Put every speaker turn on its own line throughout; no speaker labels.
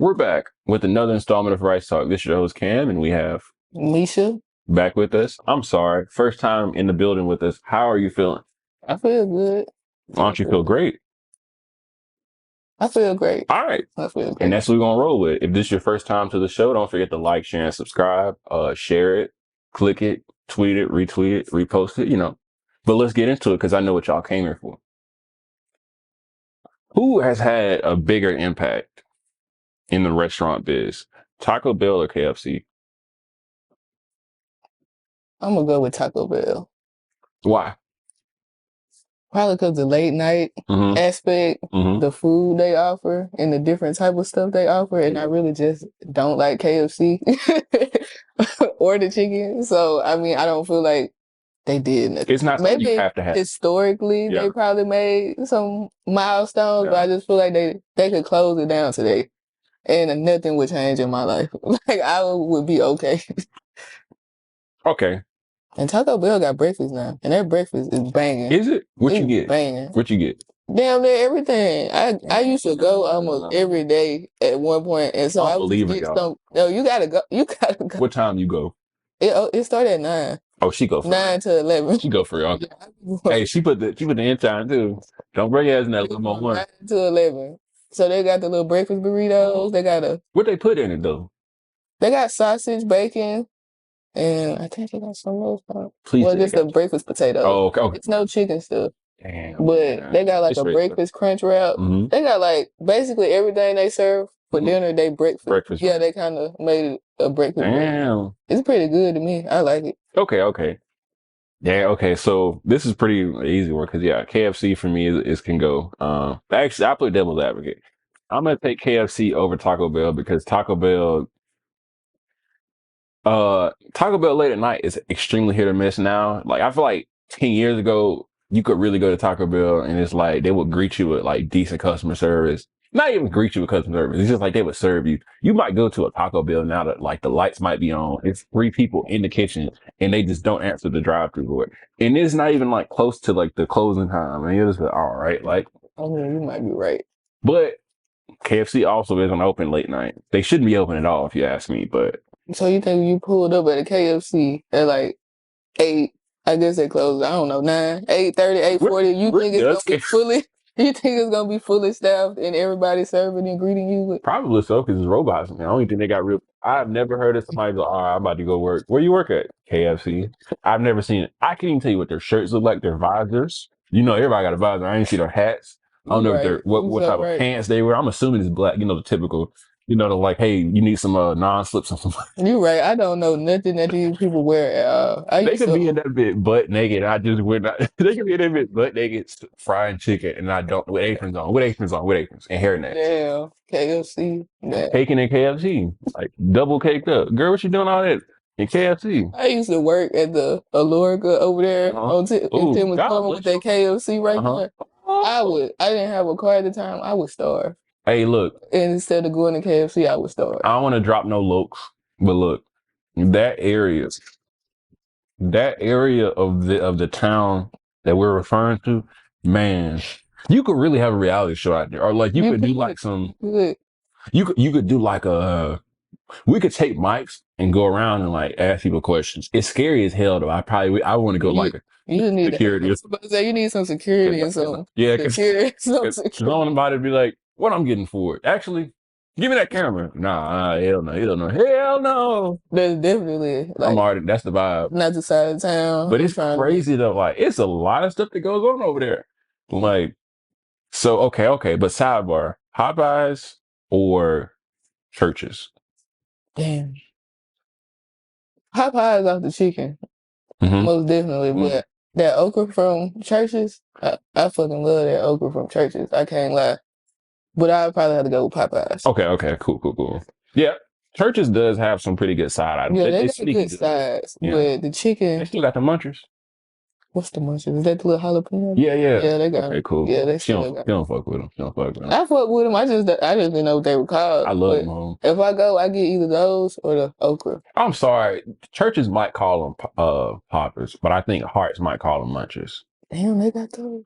We're back with another installment of Rice Talk. This is your host Cam, and we have
Meesha.
back with us. I'm sorry, first time in the building with us. How are you feeling?
I feel good.
Why don't you feel great?
I feel great.
All right.
I feel great.
And that's what we're gonna roll with. If this is your first time to the show, don't forget to like, share, and subscribe. Share it, click it, tweet it, retweet it, repost it, But let's get into it because I know what y'all came here for. Who has had a bigger impact in the restaurant biz? Taco Bell or KFC?
I'm gonna go with Taco Bell.
Why?
Probably because the late night aspect, the food they offer, and the different type of stuff they offer, and I really just don't like KFC or the chicken. So I mean, I don't feel like they did nothing.
It's not something you have to have.
Historically, they probably made some milestones, but I just feel like they could close it down today, and nothing would change in my life. Like I would be okay.
Okay.
And Taco Bell got breakfast now, and their breakfast is banging.
Is it? What you get?
Banging.
What you get?
Damn near everything. I used to go almost every day at one point, and so I would get some. No, you gotta go. You gotta go.
What time you go?
It started at 9.
Oh, she go for
9 to 11.
She go for real. Hey, she put the end time too. Don't bring your ass in that little more.
9 to 11. So they got the little breakfast burritos. They got
what they put in it though?
They got sausage, bacon. And I think they got some else.
Please.
Well, just a breakfast potato.
Oh, okay.
It's no chicken stuff.
Damn.
But they got like a breakfast crunch wrap. They got like basically everything they serve for dinner, they breakfast. Yeah, they kind of made it a breakfast. Damn. It's pretty good to me. I like it.
Okay. Yeah, okay. So this is pretty easy work because KFC for me is can go. Actually, I play devil's advocate. I'm gonna take KFC over Taco Bell because Taco Bell late at night is extremely hit or miss now. Like I feel like 10 years ago, you could really go to Taco Bell and it's like they would greet you with like decent customer service. Not even greet you with customer service. It's just like they would serve you. You might go to a Taco Bell now that like the lights might be on. It's 3 people in the kitchen and they just don't answer the drive-through door. And it's not even like close to like the closing time. And you're just like, all right, like.
I mean, you might be right.
But KFC also isn't open late night. They shouldn't be open at all if you ask me, but.
So you think you pulled up at a KFC at like 8, I guess they closed, I don't know, 9, 8:30, 8:40. You think it's gonna be fully? You think it's gonna be fully staffed and everybody serving and greeting you with?
Probably so, because it's robots. I don't even think they got real. I've never heard of somebody go, "All right, I'm about to go work." Where you work at? KFC. I've never seen it. I can't even tell you what their shirts look like. Their visors. Everybody got a visor. I ain't see their hats. I don't know what type of pants they wear. I'm assuming it's black. The typical. They're like, hey, you need some non-slips or something.
You're right. I don't know nothing that these people wear.
They could be in that bit butt naked. I just would not. They could be in that bit butt naked, frying chicken, and I don't with aprons on, and hairnets.
Damn, KFC.
Caking in KFC, like double caked up. Girl, what you doing all that in KFC?
I used to work at the Alorica over there in Tim with that KFC right there. I didn't have a car at the time. I would starve.
Hey, look.
And instead of going to KFC, I would starve.
I don't want to drop no looks, but look, that area of the town that we're referring to, man, you could really have a reality show out there, or like you could do like some. You could do like we could take mics and go around and like ask people questions. It's scary as hell though. I want to go
you need
security.
You need some security and some
security. I want somebody to be like, what I'm getting for it. Actually, give me that camera. Nah, hell no. Hell no.
That's definitely
that's the vibe.
Not the side of town.
But it's crazy though. Like it's a lot of stuff that goes on over there. Like, so okay. But sidebar, Popeyes or Churches?
Damn. Popeyes off the chicken. Most definitely. But that okra from Churches, I fucking love that okra from Churches. I can't lie. But I'd probably have to go with Popeyes.
Okay. Cool. Yeah. Churches does have some pretty good side items.
Yeah, they got good sides. Yeah. But the chicken.
They still got the munchers.
What's the munchers? Is that the little jalapeno?
Yeah.
Yeah, they got
okay, cool.
Yeah, they
still got don't fuck with them.
I fuck with them. I just didn't know what they were called.
I love them.
If I go, I get either those or the okra.
I'm sorry. Churches might call them poppers, but I think Hearts might call them munchers.
Damn, they got those.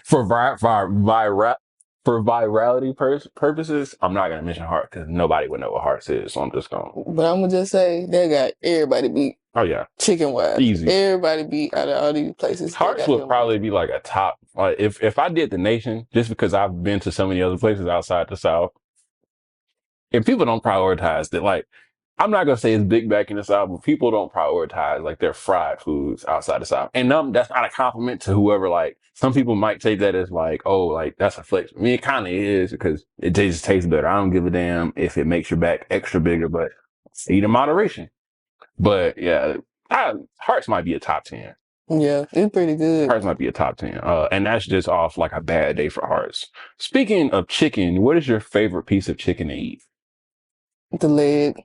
For for virality purposes, I'm not gonna mention Heart because nobody would know what Hearts is. So I'm just going.
But I'm gonna just say they got everybody beat.
Oh yeah,
chicken wise,
easy.
Everybody beat out of all these places.
Hearts would probably be like a top. Like if I did the nation, just because I've been to so many other places outside the South, if people don't prioritize that, like I'm not gonna say it's big back in the South, but people don't prioritize like their fried foods outside the South. And that's not a compliment to whoever. Like some people might take that as like, oh, like that's a flex. I mean, it kind of is because it just tastes better. I don't give a damn if it makes your back extra bigger, but eat in moderation. But yeah, Hearts might be a top 10.
Yeah, it's pretty good.
Hearts might be a top 10. And that's just off like a bad day for Hearts. Speaking of chicken, what is your favorite piece of chicken to eat?
The leg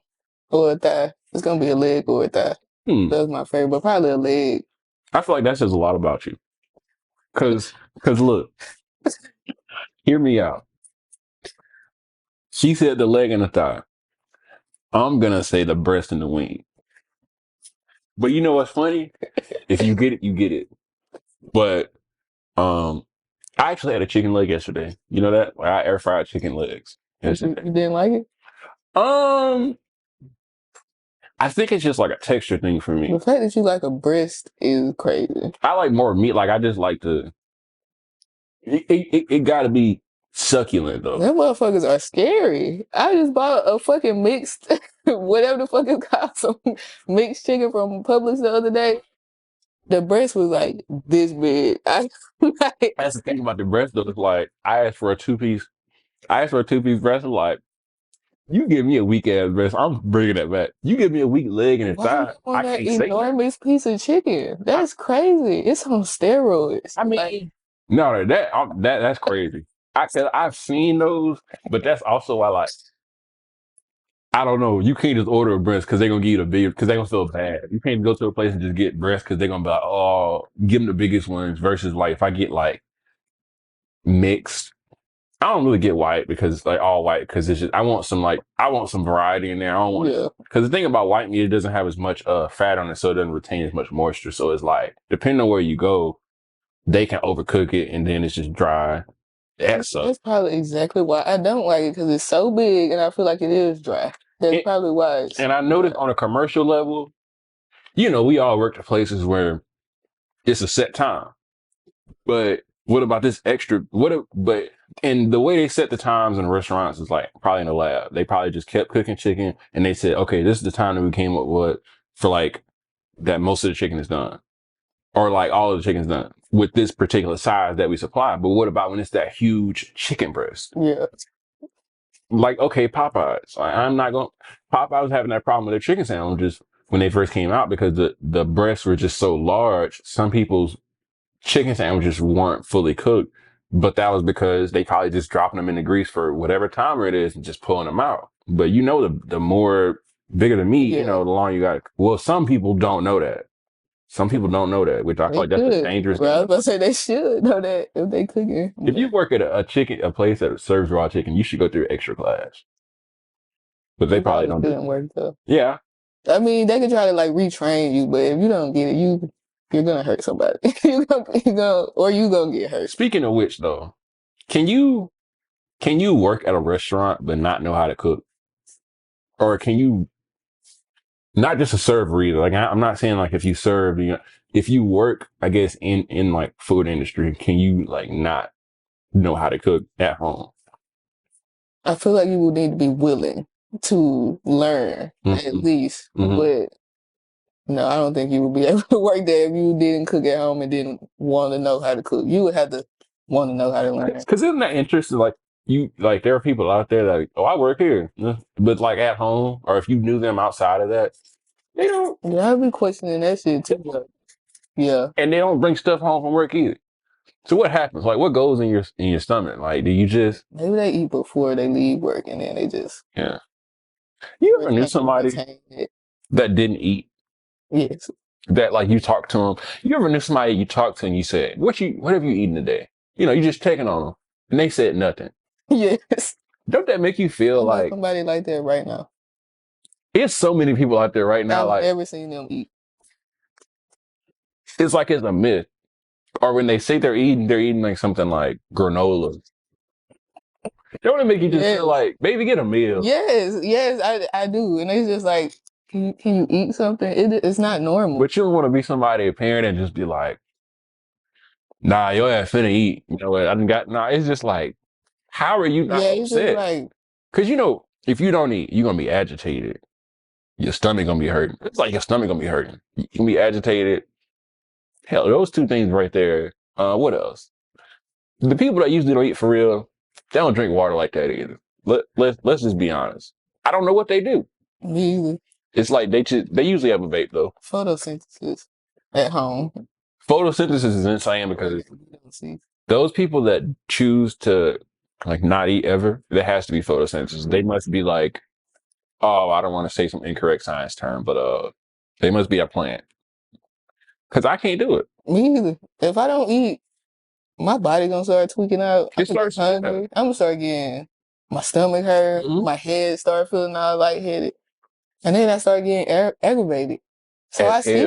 or a thigh. It's gonna be a leg or a thigh. That's my favorite, but probably a leg.
I feel like that says a lot about you. Cause look, hear me out. She said the leg and the thigh. I'm gonna say the breast and the wing. But you know what's funny? If you get it, you get it. But I actually had a chicken leg yesterday. You know that? Like I air fried chicken legs.
You didn't like it?
I think it's just like a texture thing for me.
The fact that you like a breast is crazy.
I like more meat. Like I just like to. It got to be succulent though.
Them motherfuckers are scary. I just bought a fucking mixed, whatever the fuck it's called, some mixed chicken from Publix the other day. The breast was like this big. That's
the thing about the breast though. It's like I asked for a 2-piece. I asked for a 2-piece breast. I'm like, you give me a weak ass breast, I'm bringing that back. You give me a weak leg and a thigh, I can't say that.
Enormous piece of chicken. That's crazy. It's on steroids.
I mean, no, that's crazy. I've seen those, but that's also why, like, I don't know. You can't just order a breast because they're gonna give you the big because they're gonna feel bad. You can't go to a place and just get breasts because they're gonna be like, oh, give them the biggest ones. Versus like if I get like mixed. I don't really get white because like all white because it's just I want some variety in there. I don't want because the thing about white meat, it doesn't have as much fat on it, so it doesn't retain as much moisture. So it's like depending on where you go, they can overcook it and then it's just dry. That's
probably exactly why I don't like it because it's so big and I feel like it is dry. That's probably why.
And I noticed on a commercial level, you know, we all work at places where it's a set time, but what about this extra? And the way they set the times in restaurants is like probably in the lab. They probably just kept cooking chicken and they said, okay, this is the time that we came up with for like that most of the chicken is done. Or like all of the chicken's done with this particular size that we supply. But what about when it's that huge chicken breast?
Yeah.
Like, okay, Popeyes. Like, Popeyes was having that problem with their chicken sandwiches when they first came out because the breasts were just so large. Some people's chicken sandwiches weren't fully cooked, but that was because they probably just dropping them in the grease for whatever timer it is and just pulling them out. But you know, the more bigger the meat, you know, the longer you got. Well, some people don't know that. Some people don't know that, which I feel like that's a dangerous.
Well, I was about to say they should know that if they cooking.
If you work at a place that serves raw chicken, you should go through extra class. But they probably don't do it.
Work though.
Yeah.
I mean, they can try to like retrain you, but if you don't get it, you're gonna hurt somebody. you're gonna get hurt.
Speaking of which, though, can you work at a restaurant but not know how to cook, or can you? Not just a server either. Like I'm not saying like if you serve, you know, if you work, I guess in like food industry, can you like not know how to cook at home?
I feel like you would need to be willing to learn at least, but no, I don't think you would be able to work there if you didn't cook at home and didn't want to know how to cook. You would have to want to know how to learn.
Because isn't that interesting? Like there are people out there that like, oh, I work here, but like at home, or if you knew them outside of that, they don't.
Yeah, I'd be questioning that shit too. Yeah,
and they don't bring stuff home from work either. So what happens? Like, what goes in your stomach? Like, do you just
maybe they eat before they leave work, and then they just
You ever knew somebody that didn't eat?
Yes.
That like you talked to them. You ever knew somebody you talked to and you said, "What have you eaten today?" You know, you just checking on them, and they said nothing.
Yes.
Don't that make you feel like
somebody like that right now?
It's so many people out there right now.
I've never seen them eat.
It's like it's a myth. Or when they say they're eating like something like granola. They want to make you just feel like, baby, get a meal.
Yes, I do. And it's just like, can you eat something? It's not normal.
But you don't want to be somebody, a parent, and just be like, nah, your ass finna eat. You know what? I done got, nah, it's just like, how are you not upset?
Like,
because, you know, if you don't eat, you're going to be agitated. Your stomach going to be hurting. It's like your stomach going to be hurting. You can be agitated. Hell, those two things right there. What else? The people that usually don't eat for real, they don't drink water like that either. Let's just be honest. I don't know what they do.
Me either.
It's like they usually have a vape though.
Photosynthesis at home.
Photosynthesis is insane because those people that choose to like not eat ever, there has to be photosynthesis. They must be like, oh, I don't want to say some incorrect science term, but they must be a plant. Because I can't do it.
Me either. If I don't eat, my body gonna start tweaking out. I'm gonna start getting my stomach hurt, my head start feeling all lightheaded, and then I start getting aggravated. So I see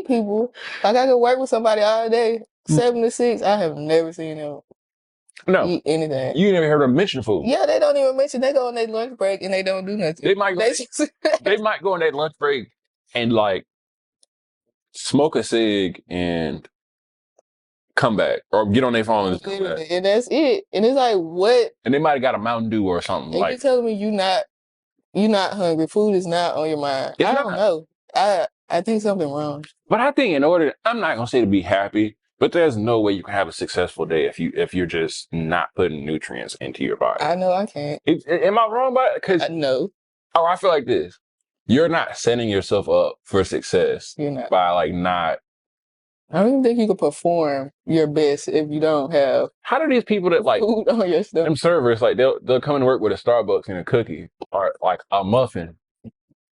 people. Like I could work with somebody all day, 7 to 6. I have never seen them eat anything.
You never heard them mention food.
Yeah, they don't even mention. They go on their lunch break and they don't do nothing.
They might go on their lunch break and like smoke a cig and come back or get on their phone and come back.
And that's it. And it's like, what?
And they might have got a Mountain Dew or something.
And you telling me you're not hungry. Food is not on your mind. I don't know. I think something wrong.
But I think I'm not gonna say to be happy, but there's no way you can have a successful day if you're just not putting nutrients into your body.
I know I can't.
Am I wrong by it? Because
no.
Oh, I feel like this. You're not setting yourself up for success by like not.
I don't even think you can perform your best if you don't have.
How do these people that like
food on your stomach?
Them servers like they'll come to work with a Starbucks and a cookie or like a muffin.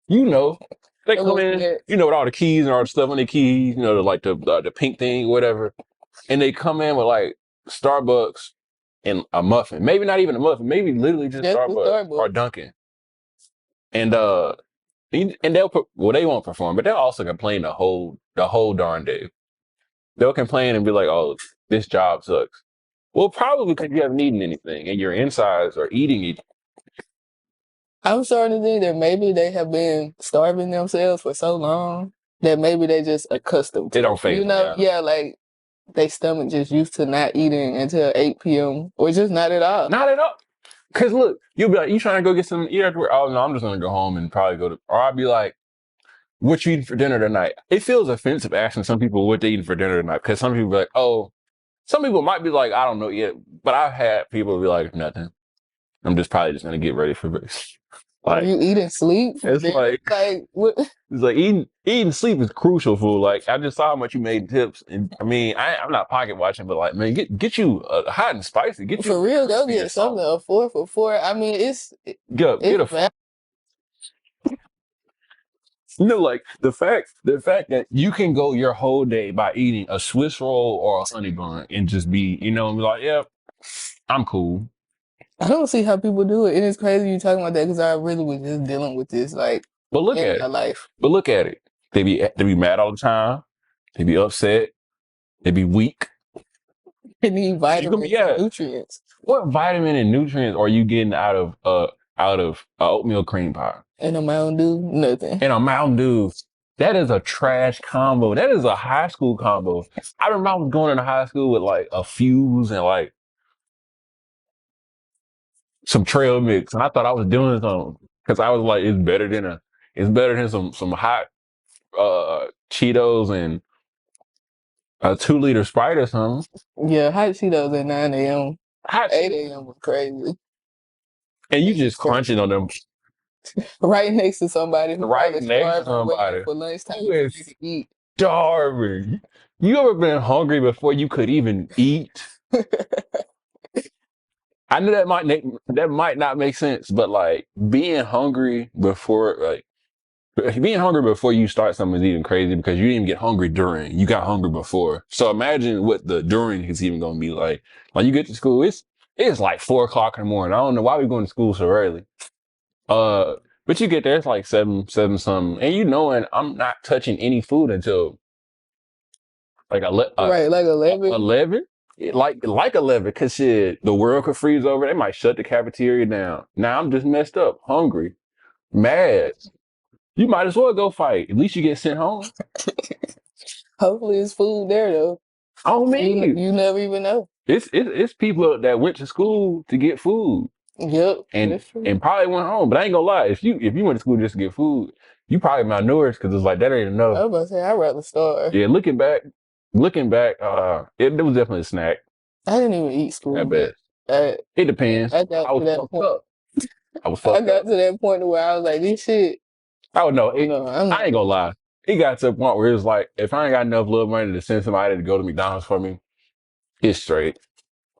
You know, they come in, you know, with all the keys and all the stuff on the keys. You know, like the pink thing, whatever, and they come in with like Starbucks and a muffin. Maybe not even a muffin. Maybe literally just Starbucks or Dunkin'. And they'll they won't perform, but they'll also complain the whole darn day. They'll complain and be like, "Oh, this job sucks." Well, probably because you haven't eaten anything and your insides are eating it.
I'm starting to think that maybe they have been starving themselves for so long that maybe they just accustomed to.
They don't face
like their stomach just used to not eating until 8 p.m. or just not at all.
Not at all. Cause look, you'll be like, you trying to go get something to eat after work? Oh no, I'm just gonna go home and probably or I'll be like, what you eating for dinner tonight? It feels offensive asking some people what they eating for dinner tonight. Cause some people be like, oh, some people might be like, I don't know yet. But I've had people be like, nothing. I'm probably just gonna get ready for this.
Like, you eat and sleep?
It's like
what?
It's like eating and sleep is crucial food. Like I just saw how much you made tips, and I mean I'm not pocket watching, but like man, get you hot and spicy. Get you
for real. Go get something a 4 for $4. I mean
get a. You know, like the fact that you can go your whole day by eating a Swiss roll or a honey bun and just be, and be like, yeah, I'm cool.
I don't see how people do it. And it's crazy you talking about that because I really was just dealing with this
but look
in
at
my life.
But look at it. They be mad all the time. They be upset. They be weak.
They need vitamins and nutrients.
What vitamin and nutrients are you getting out of oatmeal cream pie?
And a Mountain Dew, nothing.
And a Mountain Dew. That is a trash combo. That is a high school combo. I remember I was going into high school with like a Fuse and like some trail mix, and I thought I was doing something because I was like, it's better than some hot Cheetos and a 2-liter Sprite or something.
Yeah, hot Cheetos at 9 a.m. 8 a.m. was crazy.
And you just crunching on them.
Right next to somebody.
Right next to somebody.
For lunchtime.
Who is starving? You ever been hungry before you could even eat? I know that might not make sense, but like being hungry before you start something is even crazy because you didn't even get hungry during. You got hungry before. So imagine what the during is even going to be like. When you get to school, it's like 4 o'clock in the morning. I don't know why we're going to school so early. But you get there, it's like 7 something, and and I'm not touching any food until like 11.
11.
11. like 11, because shit, the world could freeze over. They might shut the cafeteria down. Now I'm just messed up, hungry, mad. You might as well go fight. At least you get sent home.
Hopefully, it's food there though.
On me.
You never even know.
It's people that went to school to get food.
Yep,
and probably went home. But I ain't gonna lie, if you went to school just to get food, you probably malnourished because it's like that ain't enough.
I was about to say I'd rather starve.
Yeah, looking back, it was definitely a snack.
I didn't even eat school.
I bet. It depends.
I got to that point. I got to that point where I was like, this shit.
I would know. I ain't gonna lie. It got to a point where it was like, if I ain't got enough little money to send somebody to go to McDonald's for me, it's straight.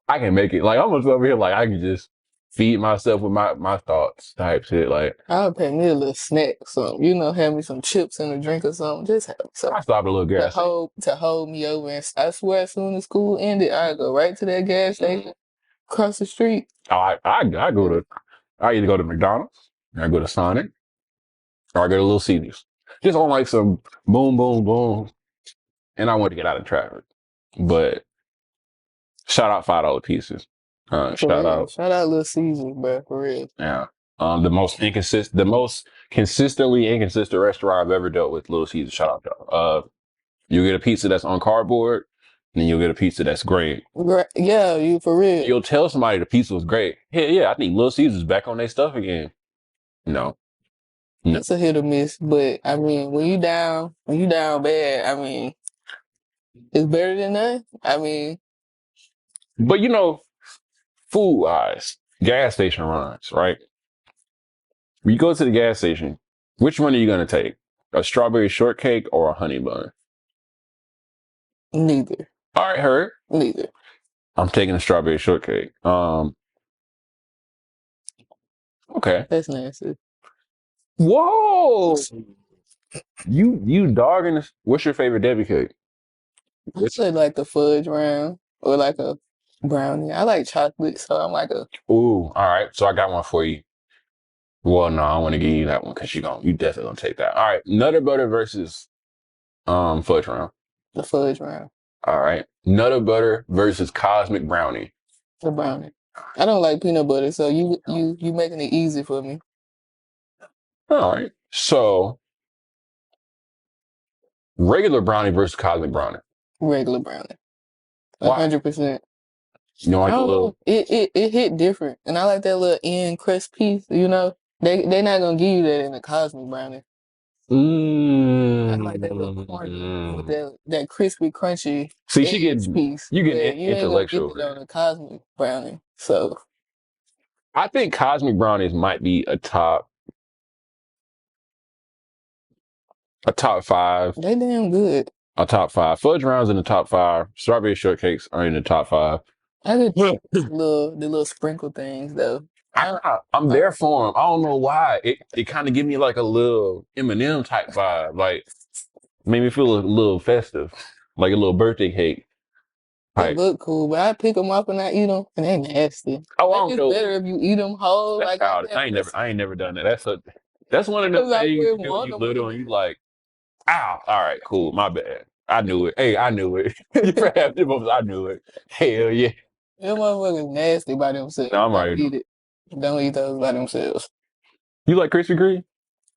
I can make it. Like, I'm just over here, like, I can just feed myself with my thoughts type shit. Like,
I'll pay me a little snack or something. Have me some chips and a drink or something. Just have something.
I stopped a little gas
to hold me over. And I swear, as soon as school ended, I go right to that gas station across the street.
Oh, I either go to McDonald's, or I go to Sonic, or I go to Little Caesars. Just on like some boom, boom, boom. And I want to get out of traffic. But shout out $5 pieces. Shout out
Little Caesars, bro, for real.
Yeah. The most consistently inconsistent restaurant I've ever dealt with, Little Caesars. Shout out y'all. You get a pizza that's on cardboard, and then you'll get a pizza that's great.
Yeah, you for real.
You'll tell somebody the pizza was great. Yeah, I think Little Caesars back on their stuff again. No.
It's a hit or miss, but I mean, when you down bad, I mean, it's better than that. I mean,
but food-wise, gas station runs, right? When you go to the gas station, which one are you gonna take? A strawberry shortcake or a honey bun?
Neither.
All right, heard.
Neither.
I'm taking a strawberry shortcake. Okay.
That's nasty.
Whoa! You dogging this. What's your favorite Debbie cake?
I say like the fudge round or like a brownie. I like chocolate, so I'm like a.
Ooh, all right. So I got one for you. Well, no, I want to give you that one because you definitely gonna take that. All right, Nutter Butter versus fudge round.
The fudge round.
All right, Nutter Butter versus Cosmic Brownie.
The brownie. I don't like peanut butter, so you making it easy for me.
All right, so regular brownie versus cosmic brownie.
Regular brownie. 100%.
You know, like a little.
It hit different, and I like that little end crust piece. They not gonna give you that in the cosmic brownie. I like that little corn with that crispy, crunchy.
See, she gets
piece.
You get intellectual.
Ain't gonna get it on a cosmic brownie. So,
I think cosmic brownies might be a top 5.
They damn good.
A top 5. Fudge rounds in the top 5. Strawberry shortcakes are in the top 5.
I could the little sprinkle things though.
I'm there for them. I don't know why. It kind of give me like a little M&M type vibe. Like, made me feel a little festive, like a little birthday cake.
They look cool, but I pick them up and I eat them, and they nasty.
Oh, I don't know.
It's better if you eat them whole.
Like I ain't never done that. That's one of the things you do when you little and you like, ow. All right, cool. My bad. I knew it. Hey, I knew it. I knew it. Hell yeah.
Them motherfuckers nasty by themselves.
No, I'm right.
Eat it. Don't eat those by themselves.
You like Krispy Kreme?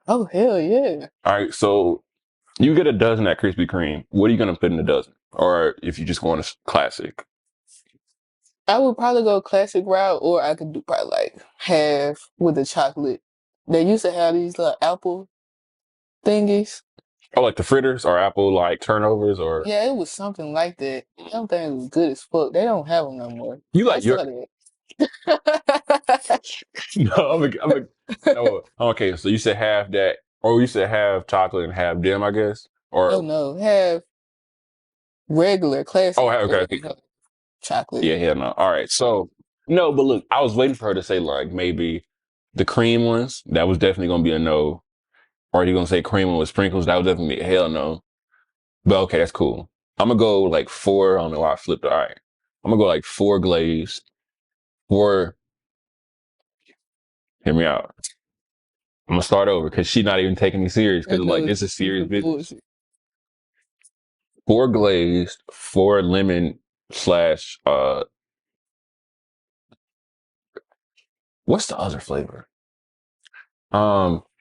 Oh, hell yeah.
All right, so you get a dozen at Krispy Kreme. What are you going to put in a dozen? Or if you just go on a classic?
I would probably go classic route, or I could do probably like half with the chocolate. They used to have these little apple thingies.
Oh, like the fritters or apple like turnovers or?
Yeah, it was something like that. I don't think it was good as fuck. They don't have them no more.
You like your? No, no. Okay, so you said half that, or you said half chocolate and half them, I guess, or?
Oh no, have regular classic.
Oh, okay.
Chocolate.
Yeah, no. All right, so no, but look, I was waiting for her to say like maybe the cream ones. That was definitely gonna be a no. Or are you gonna say cream one with sprinkles? That would definitely be a hell no. But okay, that's cool. I'm gonna go like 4. I don't know why I flipped. All right, I'm gonna go like 4 glazed, 4. Hear me out. I'm gonna start over because she's not even taking me serious. Because like it's a serious business. 4 glazed, 4 lemon slash what's the other flavor?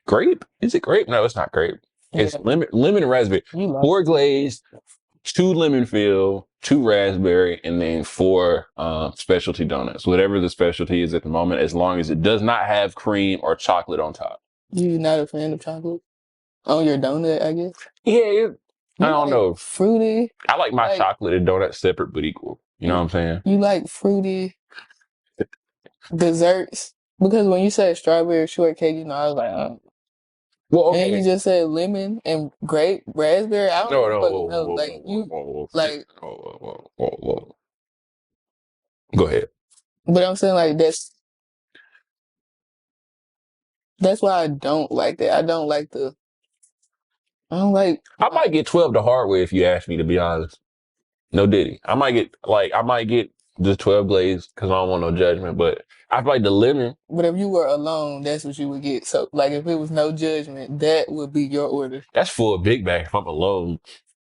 Grape? Is it grape? No, it's not grape. It's lemon and raspberry. 4 glazed, 2 lemon fill, 2 raspberry, and then 4 specialty donuts. Whatever the specialty is at the moment, as long as it does not have cream or chocolate on top.
You're not a fan of chocolate on your donut, I guess?
Yeah, I don't know.
Fruity?
I like my chocolate and donuts separate but equal. You know what I'm saying?
You like fruity desserts? Because when you said strawberry shortcake, I was like, well, okay. And you just said lemon and grape, raspberry. I don't fucking know. Like you, like.
Whoa. Go ahead.
But I'm saying like that's why I don't like that. I don't like.
I might get 12 the hard way if you ask me, to be honest. No diddy. I might get just 12 glazed because I don't want no judgment, but I feel like the lemon.
But if you were alone, that's what you would get. So like if it was no judgment, that would be your order.
That's full big bag if I'm alone.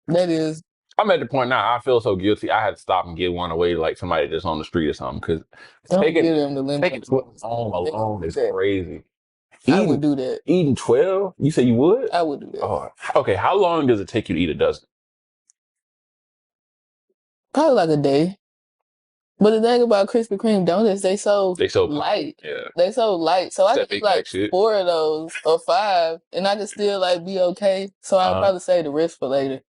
That is.
I'm at the point now, I feel so guilty. I had to stop and give one away to like somebody that's on the street or something, because taking it alone is crazy.
I would do that.
Eating 12? You say you would?
I would do that.
Oh, okay. How long does it take you to eat a dozen?
Probably like a day. But the thing about Krispy Kreme donuts, they so light. Yeah. They so light. So I could eat like 4 of those or 5, and I could still like be okay. So I'll probably save the rest for later.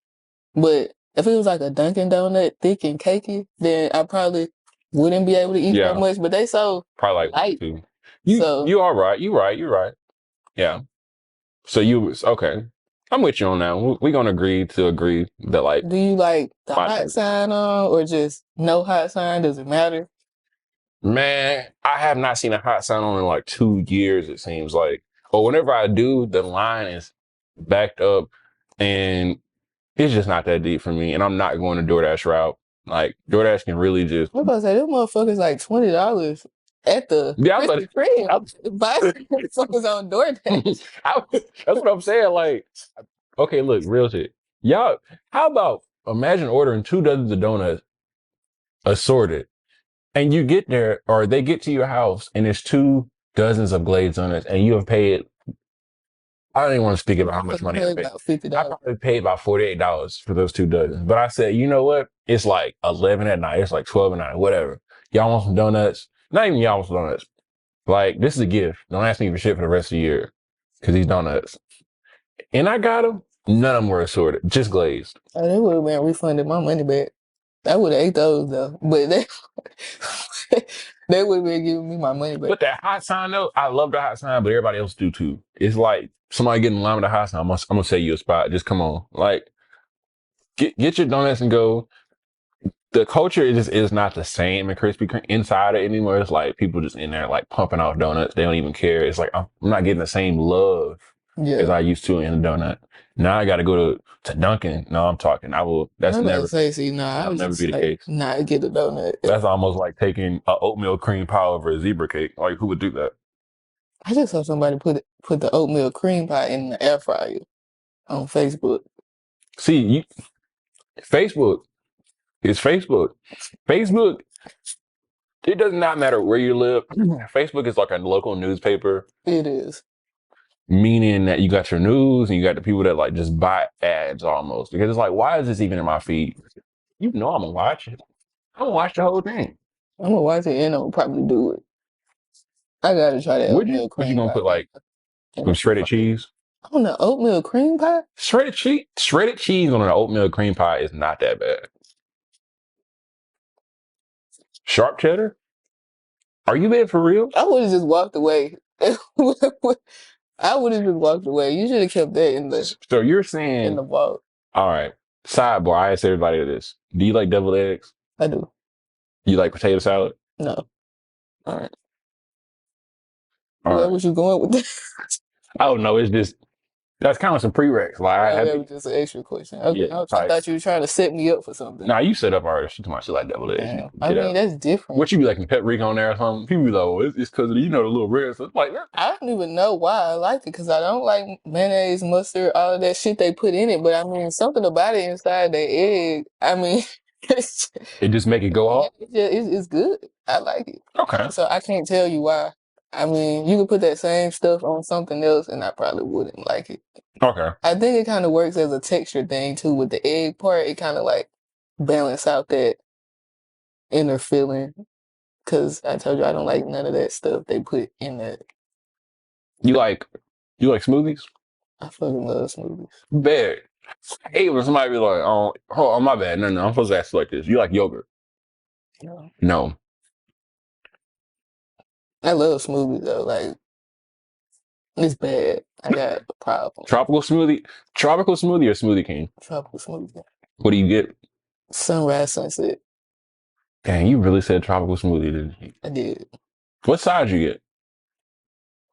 But if it was like a Dunkin' Donut, thick and cakey, then I probably wouldn't be able to eat that much. But they so
probably like
light.
Too. You are right. You're right. Yeah. So okay. I'm with you on that. We're gonna agree that like.
Do you like the hot sign on or just no hot sign? Does it matter?
Man, I have not seen a hot sign on in like 2 years. It seems like, or whenever I do, the line is backed up, and it's just not that deep for me. And I'm not going to DoorDash route. Like DoorDash can really just.
I'm about to say them motherfuckers like $20 at the Krispy Kreme. Buy motherfuckers on DoorDash.
That's what I'm saying. Like, okay, look, real shit. Y'all, how about imagine ordering 2 dozens of donuts assorted, and you get there, or they get to your house, and it's 2 dozens of glazed donuts, and you have paid. I don't even want to speak about how much money I paid.
About $50.
I probably paid about $48 for those 2 dozens. But I said, you know what? It's like 11 at night. It's like 12 at night. Whatever. Y'all want some donuts? Not even y'all want some donuts. Like, this is a gift. Don't ask me for shit for the rest of the year. Because these donuts. And I got them. None of them were assorted. Just glazed.
Oh, they would have been refunded my money back. I would have ate those, though. But they would have been giving me my money back.
But that hot sign, though, I love the hot sign, but everybody else do, too. It's like, somebody getting in line with the hot sign. I'm going to save you a spot. Just come on. Like, get your donuts and go. The culture is not the same in Krispy Kreme inside it anymore. It's like people just in there like pumping out donuts. They don't even care. It's like I'm not getting the same love as I used to in a donut. Now I got to go to Dunkin'. No, I'm talking. I will. That's never.
I'll never be the case. Not get a donut.
That's almost like taking an oatmeal cream pie over a zebra cake. Like, who would do that?
I just saw somebody put the oatmeal cream pie in the air fryer on Facebook.
See, Facebook. It's Facebook. Facebook, it does not matter where you live. Facebook is like a local newspaper.
It is.
Meaning that you got your news and you got the people that like just buy ads almost. Because it's like, why is this even in my feed? You know I'm going to watch it. I'm going to watch the whole thing.
I'm going to watch it and I'm going to probably do it. I got to try that oatmeal cream pie.
What you going to put like some shredded cheese?
On the oatmeal cream pie?
Shredded cheese on an oatmeal cream pie is not that bad. Sharp cheddar? Are you being for real?
I would have just walked away. I would have just walked away. You should have kept that in the.
So you're saying
in the vault.
All right. Sidebar. I ask everybody this. Do you like deviled eggs?
I do.
You like potato salad?
No.
All right.
Where was you going with that?
I don't know. It's just. That's kind of some prereqs. Like,
that was just an extra question. Okay, I thought you were trying to set me up for something.
Nah, you set up already. She told me she like deviled eggs.
I mean, that's different.
What you be like in paprika on there or something? People be like, oh, it's because of the little red. So it's like,
I don't even know why I like it because I don't like mayonnaise, mustard, all of that shit they put in it. But I mean, something about it inside the egg. I mean,
It just make it go off?
It's good. I like it.
Okay.
So I can't tell you why. I mean, you could put that same stuff on something else and I probably wouldn't like it.
Okay.
I think it kind of works as a texture thing too. With the egg part, it kind of like balance out that inner feeling. Cause I told you I don't like none of that stuff they put in that.
You like smoothies?
I fucking love smoothies.
Bad. I hate when somebody be like, oh, my bad. No, I'm supposed to ask you like this. You like yogurt?
No.
No.
I love smoothies though. Like, it's bad. I got a problem.
Tropical smoothie or Smoothie King?
Tropical smoothie.
What do you get?
Sunrise, sunset.
Dang, you really said tropical smoothie, didn't you?
I did.
What size you get?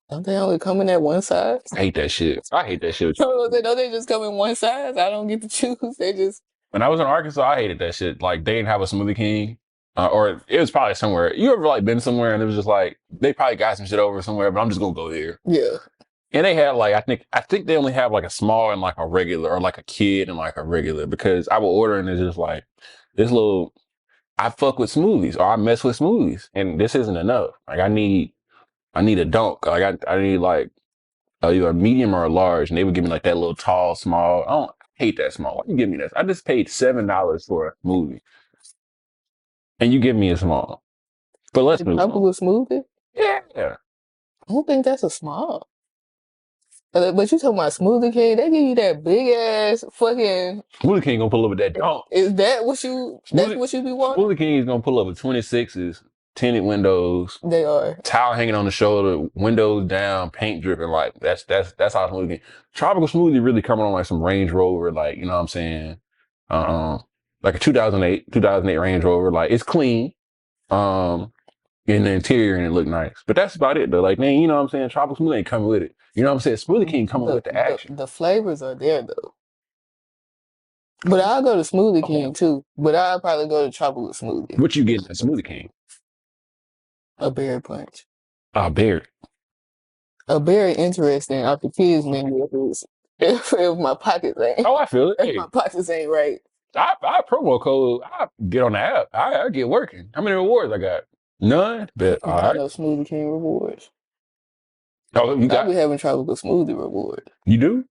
Don't they only come in that one size?
I hate that shit. I hate that shit.
Don't they just come in one size? I don't get to choose. They just...
When I was in Arkansas, I hated that shit. Like, they didn't have a Smoothie King. Or it was probably somewhere. You ever like been somewhere and it was just like, they probably got some shit over somewhere, but I'm just gonna go here.
Yeah.
And they had like, I think they only have like a small and like a regular, or like a kid and like a regular, because I will order and it's just like, this little, I fuck with smoothies or I mess with smoothies and this isn't enough. Like I need a dunk. Like I need like either a medium or a large, and they would give me like that little tall, small. I don't hate that small. Why you give me this? I just paid $7 for a movie, and you give me a small. But let's move on.
Tropical smoothie?
Yeah.
I don't think that's a small. But you talking about Smoothie King? They give you that big ass fucking...
Smoothie King gonna pull up with that dunk.
Is that what you... That's what you be wanting?
Smoothie King is gonna pull up with 26s, tinted windows.
They are.
Towel hanging on the shoulder, windows down, paint dripping. Like that's how Smoothie King. Tropical Smoothie really coming on like some Range Rover, like, you know what I'm saying? Like a 2008 Range Rover. Like it's clean. In the interior and it looked nice. But that's about it though. Like, man, you know what I'm saying? Tropical Smoothie ain't coming with it. You know what I'm saying? Smoothie King coming with the action.
The flavors are there though. But I'll go to Smoothie King too. But I'll probably go to Tropical Smoothie.
What you getting at Smoothie King?
A berry punch.
A berry.
A berry interesting off the kids menu if my pockets ain't.
Oh, I feel it.
If my pockets ain't right.
I promo code. I get on the app. I get working. How many rewards I got? None. But all right.
No Smoothie King rewards.
Oh, you got?
I'll be having Tropical Smoothie reward.
You do?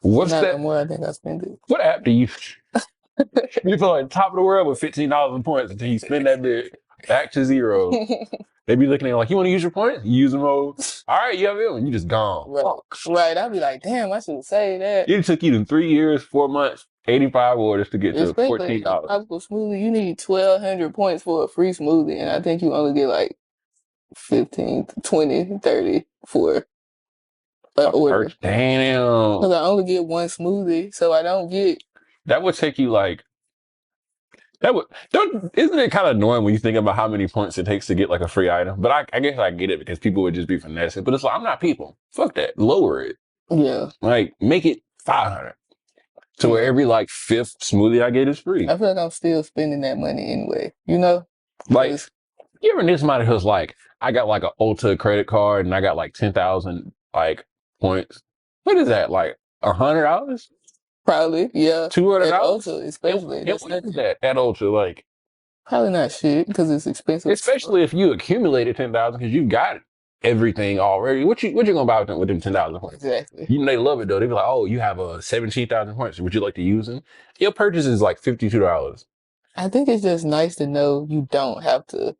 What's
not
that?
No more. I think I spend it.
What app do you? You feel like top of the world with $15 in points until you spend that bit back to zero. They be looking at you like, you want to use your points? You use them all. All right, you have it, and you just gone.
Right. I'll be like, damn, I should say that.
It took you 3 years, 4 months, 85 orders to get to $14.
Tropical smoothie, you need 1,200 points for a free smoothie, and I think you only get like 15, 20, 30 for an order.
Damn.
Because I only get one smoothie, so I don't get.
That would take you like. Isn't it kind of annoying when you think about how many points it takes to get like a free item? But I guess I get it because people would just be finessing. But it's like, I'm not people. Fuck that. Lower it.
Yeah.
Like, make it 500. So where every like 5th smoothie I get is free.
I feel like I'm still spending that money anyway. You know?
Like, you ever knew somebody who's like, I got like an Ulta credit card and I got like 10,000 like points. What is that? Like $100?
Probably, yeah.
$200?
At Ulta, especially.
What is that at Ulta? Like,
probably not shit because it's expensive.
Especially if you accumulated 10,000 because you got everything already. What you gonna buy with them 10,000 points?
Exactly.
You know they love it though. They be like, oh, you have 17,000 points. Would you like to use them? Your purchase is like $52.
I think it's just nice to know you don't have to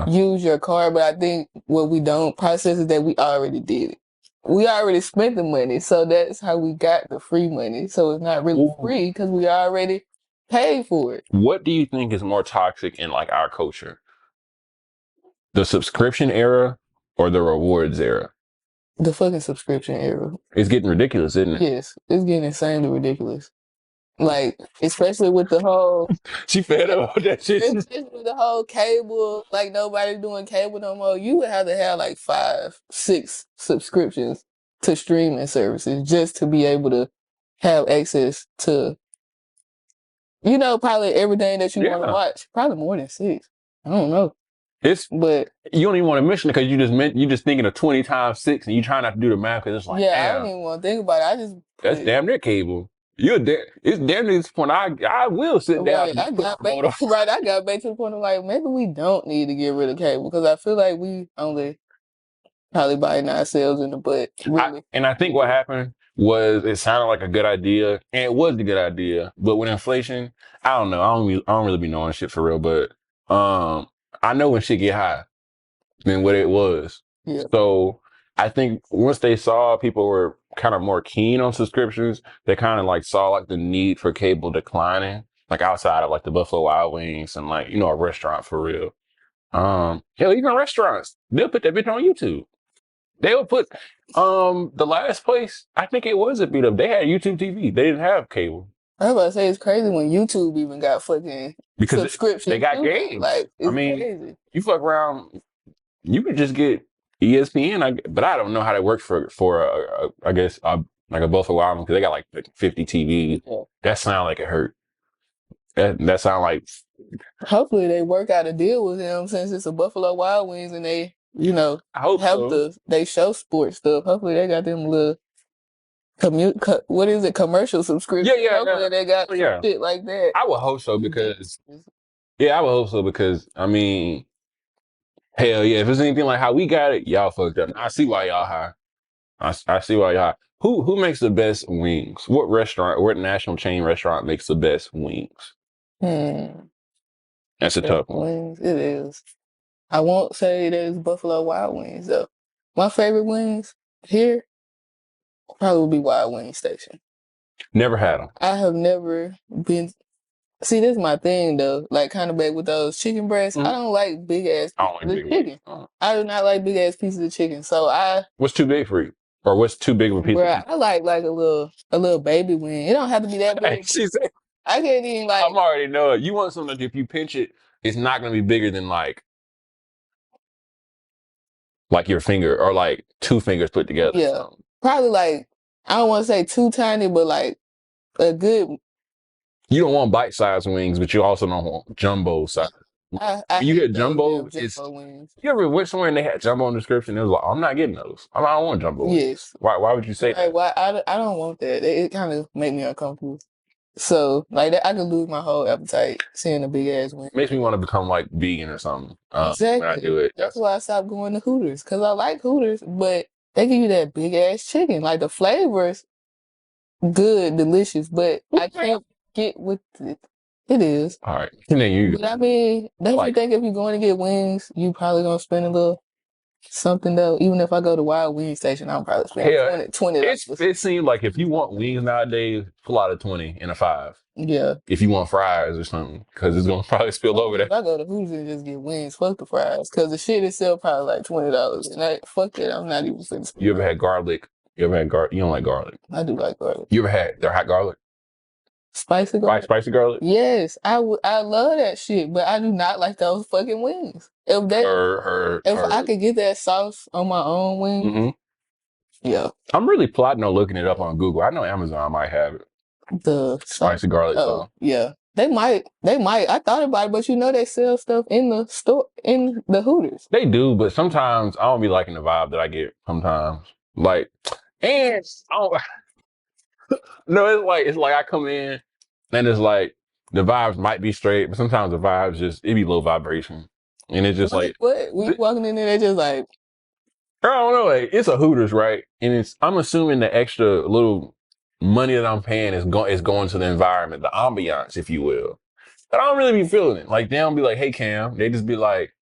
use your card, but I think what we don't process is that we already did it. We already spent the money, so that's how we got the free money. So it's not really free because we already paid for it.
What do you think is more toxic in like our culture? The subscription era or the rewards era?
The fucking subscription era.
It's getting ridiculous, isn't it?
Yes, it's getting insanely ridiculous. Like, especially with the whole...
She fed up with that shit.
Especially with the whole cable, like nobody doing cable no more. You would have to have like 5, 6 subscriptions to streaming services just to be able to have access to, you know, probably everything that you want to watch. Probably more than 6. I don't know. But
you don't even want to mention it because you just thinking of 20 times 6 and you trying not to do the math because it's like,
I don't even want to think about it.
That's damn near cable. It's damn near this point. I will sit down.
Right, I got back to the point of like maybe we don't need to get rid of cable because I feel like we only probably biting ourselves in the butt. Really,
I think what happened was it sounded like a good idea, and it was a good idea. But with inflation, I don't know. I don't really be knowing shit for real. But I know when shit get high than what it was.
Yeah.
So I think once they saw people were kind of more keen on subscriptions, they kind of like saw like the need for cable declining, like outside of like the Buffalo Wild Wings and like, you know, a restaurant for real. Hell, even restaurants, they'll put that bitch on YouTube. They'll put the last place, I think it was a beat up. They had YouTube TV. They didn't have cable.
I was about to say it's crazy when YouTube even got fucking
because
subscription.
They got games.
Like it's crazy.
You fuck around, you could just get ESPN, but I don't know how that works for I guess like a Buffalo Wild Wings because they got like 50 TVs. Yeah. That sound like it hurt. That sound like.
Hopefully they work out a deal with him since it's a Buffalo Wild Wings and they, you know,
I hope
they show sports stuff. Hopefully they got them little what is it, commercial subscription?
Yeah.
Hopefully they got shit like that.
I would hope so because I mean, hell yeah, if it's anything like how we got it, y'all fucked up. I see why y'all high. I see why y'all high. Who makes the best wings? What national chain restaurant makes the best wings? That's a tough one.
Wings, it is. I won't say there's Buffalo Wild Wings though. My favorite wings here probably would be Wild Wing Station.
Never had them.
I have never been. See, this is my thing though. Like kind of back with those chicken breasts. I don't like big ass pieces of chicken. I do not like big ass pieces of chicken. So
what's too big for you? Or what's too big of a piece?
I like a little baby wing. It don't have to be that big.
She said,
I can't even like.
I'm already know it. You want something that if you pinch it, it's not going to be bigger than like your finger or like two fingers put together.
Yeah, probably like I don't want to say too tiny, but like a good.
You don't want bite-sized wings, but you also don't want jumbo size. You get jumbo wings. You ever went somewhere and they had jumbo in the description? It was like, I'm not getting those. I don't want jumbo wings. Yes. Why would you say that?
Why I don't want that. It kind of make me uncomfortable. So like that, I could lose my whole appetite seeing a big ass wing.
Makes me want to become like vegan or something.
Exactly. When I do it. That's why I stopped going to Hooters because I like Hooters, but they give you that big ass chicken. Like the flavors, good, delicious, but I can't get with it. It is.
All right. And then you.
But I mean, don't you think if you're going to get wings, you probably gonna spend a little something though? Even if I go to Wild Wing Station, I'm probably spending $20.
It seems like if you want wings nowadays, pull out a 20 and a 5.
Yeah.
If you want fries or something, because it's gonna probably spill over there.
If I go to Hooters and just get wings, fuck the fries, because the shit itself probably like $20, and fuck that. I'm not even finna.
You ever had garlic? You don't like garlic?
I do like garlic.
You ever had their hot garlic?
Spicy garlic?
Spicy garlic?
Yes, I love that shit, but I do not like those fucking wings. If I could get that sauce on my own wings, yeah.
I'm really plotting on looking it up on Google. I know Amazon might have it.
The
spicy garlic sauce.
Yeah. They might. I thought about it, but you know they sell stuff in the store, in the Hooters.
They do, but sometimes I don't be liking the vibe that I get sometimes. Like, and no, it's like I come in and it's like the vibes might be straight, but sometimes the vibes it be low vibration. And it's just like
what? When you walking in there, they just like
I don't know, like it's a Hooters, right? And I'm assuming the extra little money that I'm paying is going to the environment, the ambiance, if you will. But I don't really be feeling it. Like they don't be like, hey Cam. They just be like,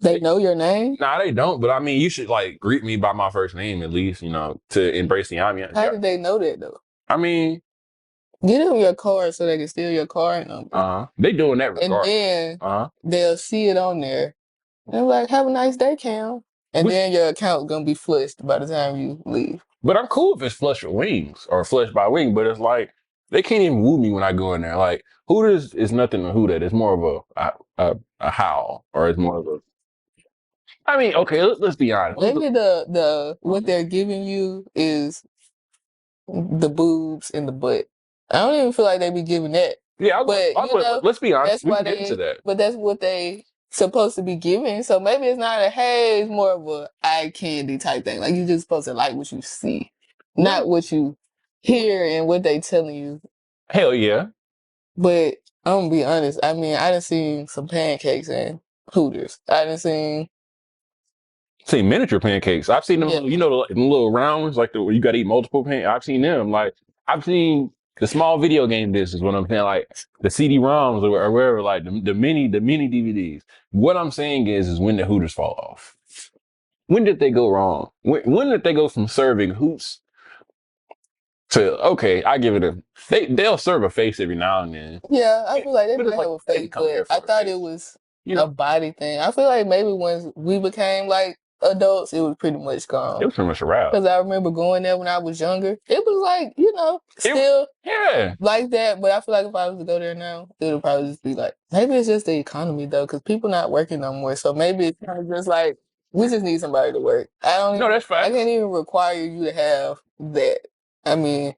they know your name?
Nah, they don't. But I mean, you should like greet me by my first name at least, you know, to embrace the ambiance.
How did they know that though?
I mean,
get them your card so they can steal your card number.
They doing that regardless.
And then they'll see it on there. And they're like, have a nice day, Cam. And then your account's gonna be flushed by the time you leave.
But I'm cool if it's flushed with wings or flushed by wing, but it's like they can't even woo me when I go in there. Like Hooters is nothing to hoot at. It's more of a howl, or it's more of a. I mean, okay, let's be honest.
Maybe the what they're giving you is the boobs and the butt. I don't even feel like they be giving that.
Yeah, let's be honest.
That's why they into that. But that's what they supposed to be giving. So maybe it's not it's more of a eye candy type thing. Like you're just supposed to like what you see, not what you here and what they telling you.
Hell yeah.
But I'm gonna be honest. I mean, I done seen some pancakes and Hooters. I done seen
miniature pancakes. I've seen them,
Yeah.
you know, the little round ones, like where you got to eat multiple pancakes. I've seen them. Like, I've seen the small video game discs, is what I'm saying, like the CD-ROMs or wherever, like the mini DVDs. What I'm saying is when the Hooters fall off. When did they go wrong? When did they go from serving hoops to, okay, I give it they'll serve a face every now and then.
Yeah, I feel like they
But
might
it's like,
have a
they
face,
come here
but
for
I
the
thought
face.
it was
You know,
a body thing. I feel like maybe once we became like adults, it was pretty much
it
gone.
was pretty much a wrap.
Because I remember going there when I was younger. It was like, you know, still
Yeah.
like that. But I feel like if I was to go there now, it would probably just be like, maybe it's just the economy though, because people not working no more. So maybe it's kind of just like, we just need somebody to work.
No, that's
I
fine.
can't even require you to have that. I mean,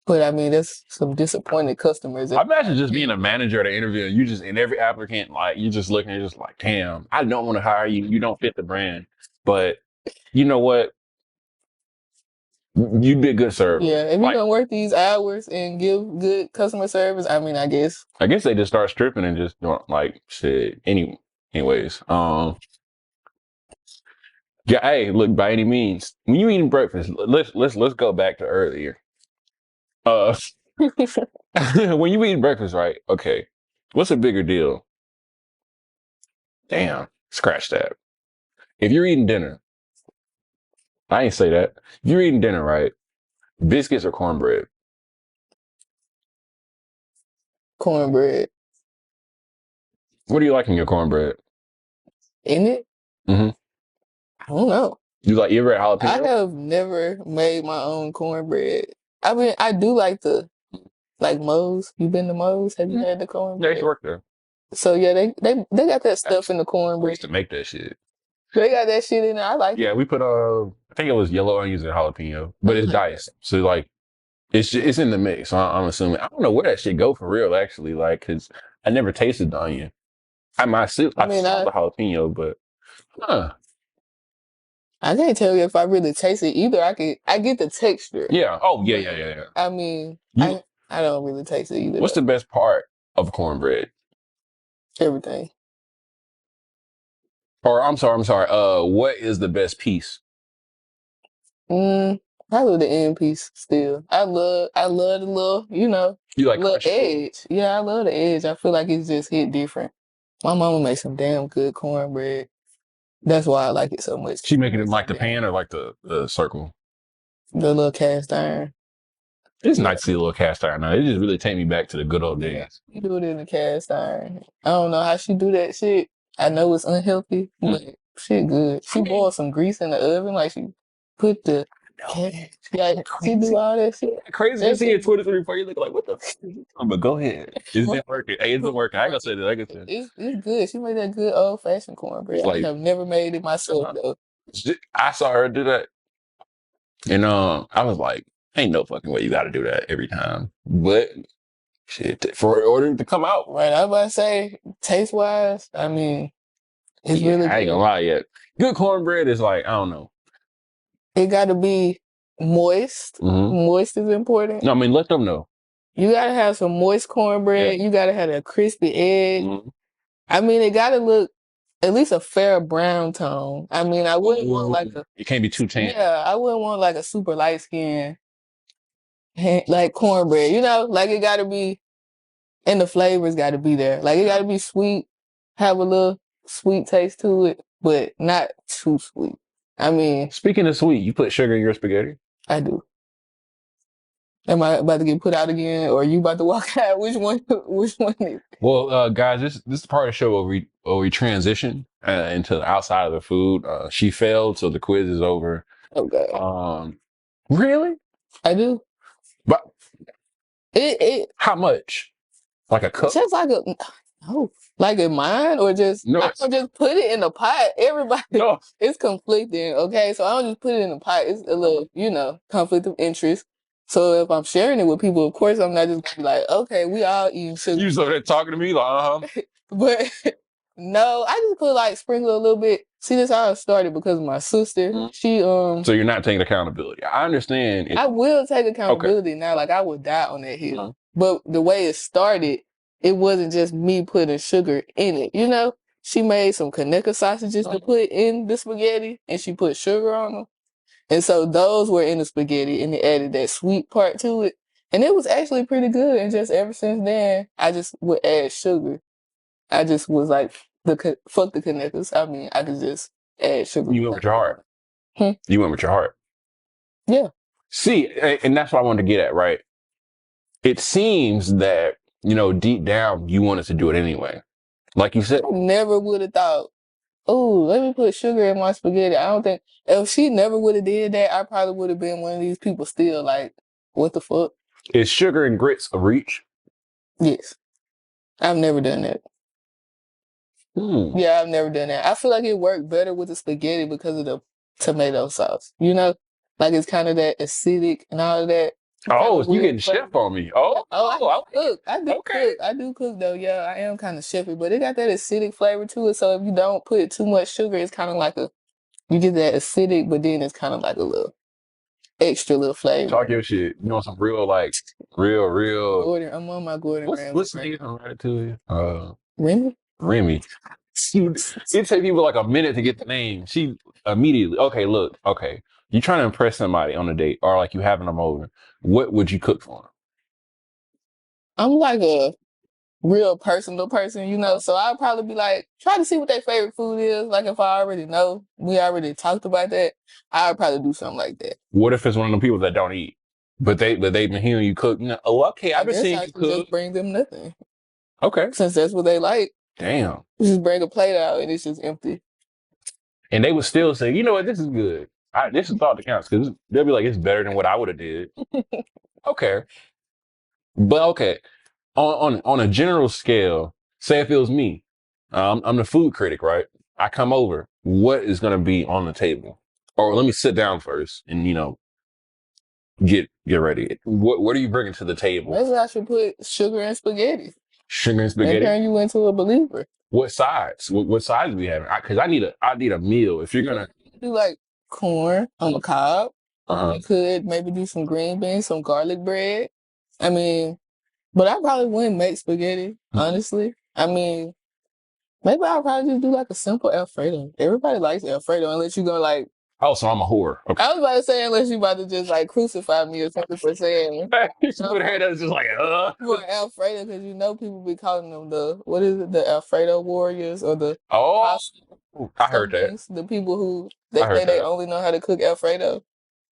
but I mean, there's some disappointed customers.
I imagine just being a manager at an interview and you just, in every applicant, like, you just looking, you're just like, damn, I don't want to hire you. You don't fit the brand. But you know what? You'd be a good server.
Yeah, if
Like,
you're gonna work these hours and give good customer service, I mean, I guess
they just start stripping and just don't like shit. Anyways, yeah. Hey, look, by any means, when you eating breakfast, let's go back to earlier. When you eating breakfast, right? Okay, what's a bigger deal? Damn, scratch that. If you're eating dinner, I ain't say that. If you're eating dinner, right? Biscuits or cornbread?
cornbread
What do you like in your cornbread?
in it.
Mm-hmm.
I don't know.
You ever had jalapeno?
I have never made my own cornbread. I mean, I do like Moe's. You been to Moe's? Have you had the
Yeah, I
cornbread?
used to work there.
So yeah, they got that stuff in the
We
cornbread.
used to make that shit.
They got that shit in there. I like it.
Yeah, we put I think it was yellow onions and jalapeno, but it's diced. So like, it's in the mix. So I'm assuming I don't know where that shit go for real. Actually, like, cause I never tasted the onion. I saw the jalapeno, but
I can't tell you if I really taste it either. I get the texture.
Yeah. Oh yeah.
I mean, I don't really taste it either.
What's the best part of cornbread?
Everything.
Or I'm sorry. What is the best piece?
Probably the end piece still. I love the little,
You like
little
crunchy
edge. Yeah, I love the edge. I feel like it's just hit different. My mama makes some damn good cornbread. That's why I like it so much.
She making it like the pan or like the circle?
The little cast iron.
It's nice to see a little cast iron now. It just really take me back to the good old days.
You do it in the cast iron. I don't know how she do that shit. I know it's unhealthy, but shit good. She boiled some grease in the oven, like she put the she do all that shit.
Crazy to see in 2024. You look like, what the fuck? But go ahead. It's been working. Hey, it's been working. I ain't gonna say that.
It's good. She made that good old fashioned cornbread. I have never made it myself though.
I saw her do that, and I was like, ain't no fucking way you got to do that every time. But shit, for in order to come out
right, I was about to say, taste wise, I mean, it's really good.
I ain't gonna lie yet. Good cornbread is like, I don't know.
It got to be moist. Moist is important.
No, I mean, let them know.
You got to have some moist cornbread. Yeah. You got to have a crispy edge. I mean, it got to look at least a fair brown tone. I mean, I wouldn't want like
it can't be too tan.
Yeah, I wouldn't want like a super light skin, like cornbread. Like it got to be, and the flavors got to be there. Like it got to be sweet, have a little sweet taste to it, but not too sweet. I mean,
speaking of sweet, you put sugar in your spaghetti?
I do. Am I about to get put out again, or are you about to walk out? Which one? Which one is?
Well, guys, this is part of the show where we transition into the outside of the food. She failed, so the quiz is over.
Okay.
Really?
I do.
But
it
how much? Like a cup?
Just like like in mine, or just I don't just put it in the pot. Everybody, it's conflicting. Okay, so I don't just put it in the pot. It's a little, conflict of interest. So if I'm sharing it with people, of course I'm not just gonna be like, okay, we all eating sugar.
You so there talking to me like,
But No, I just put like sprinkle a little bit. See, this how it started because of my sister. She
So you're not taking accountability. I understand.
I will take accountability now. Like I would die on that hill. But the way it started, it wasn't just me putting sugar in it. You know, she made some Kaneka sausages to put in the spaghetti, and she put sugar on them. And so those were in the spaghetti, and it added that sweet part to it. And it was actually pretty good. And just ever since then, I just would add sugar. I just was like, fuck the Kanekas. I mean, I could just add sugar.
You went with your heart. You went with your heart.
Yeah.
See, and that's what I wanted to get at, right? It seems that, you know, deep down, you wanted to do it anyway. Like you said.
I never would have thought, oh, let me put sugar in my spaghetti. I don't think, if she never would have did that, I probably would have been one of these people still like, what the fuck?
Is sugar and grits a reach?
Yes. I've never done that. Yeah, I've never done that. I feel like it worked better with the spaghetti because of the tomato sauce. You know, like it's kind of that acidic and all of that.
Oh, you getting chef on me?
I cook. I do cook though. Yeah, I am kind of chefy, but it got that acidic flavor to it. So if you don't put too much sugar, it's kind of like you get that acidic, but then it's kind of like a little extra little flavor.
Talk your shit. You want some real real.
Gordon, I'm on my Gordon Ramsay.
What's the name from Ratatouille?
Remy.
Remy. It take people like a minute to get the name. She immediately, okay. You trying to impress somebody on a date or like you having them over. What would you cook for them?
I'm like a real personal person, you know, so I'll probably be like, try to see what their favorite food is. Like if I already know, we already talked about that, I'll probably do something like that.
What if it's one of them people that don't eat, but they've been hearing you cook? You know, okay, I've been seeing you cook.
Just bring them nothing.
Okay.
Since that's what they like.
Damn.
Just bring a plate out and it's just empty.
And they would still say, you know what, this is good. This is thought that counts because they'll be like, it's better than what I would have did. Okay. But okay, on a general scale, say if it was me, I'm the food critic, right? I come over. What is going to be on the table? Or let me sit down first and, you know, get ready. What are you bringing to the table?
Maybe I should put sugar and spaghetti.
Sugar and spaghetti?
And turn you into a believer.
What sides? What sides do we have? Because I need a meal. If you're gonna
do like corn on the cob, you could maybe do some green beans, some garlic bread. I mean, but I probably wouldn't make spaghetti, honestly. I mean, maybe I'll probably just do like a simple Alfredo. Everybody likes Alfredo unless you go like.
Oh, so I'm a whore. Okay.
I was about to say unless you about to just like crucify me or something for saying.
Put her that's just like
for Alfredo, because you know people be calling them the Alfredo warriors or the
I heard that.
The people who they say they only know how to cook Alfredo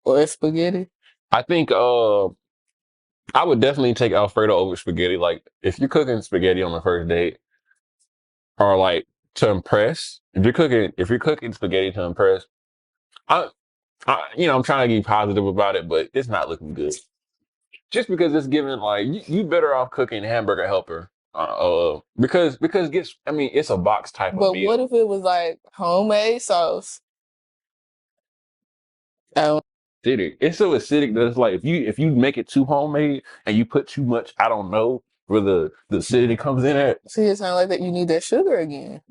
or spaghetti. I
think I would definitely take Alfredo over spaghetti. Like if you're cooking spaghetti on the first date, or like to impress. If you're cooking spaghetti to impress, I'm trying to be positive about it, but it's not looking good. Just because it's giving like you better off cooking Hamburger Helper. Because it's a box type of meal.
But what if it was like homemade sauce?
It's so acidic that it's like if you make it too homemade and you put too much, I don't know where the acidity comes in at.
See, it sounds like that you need that sugar again.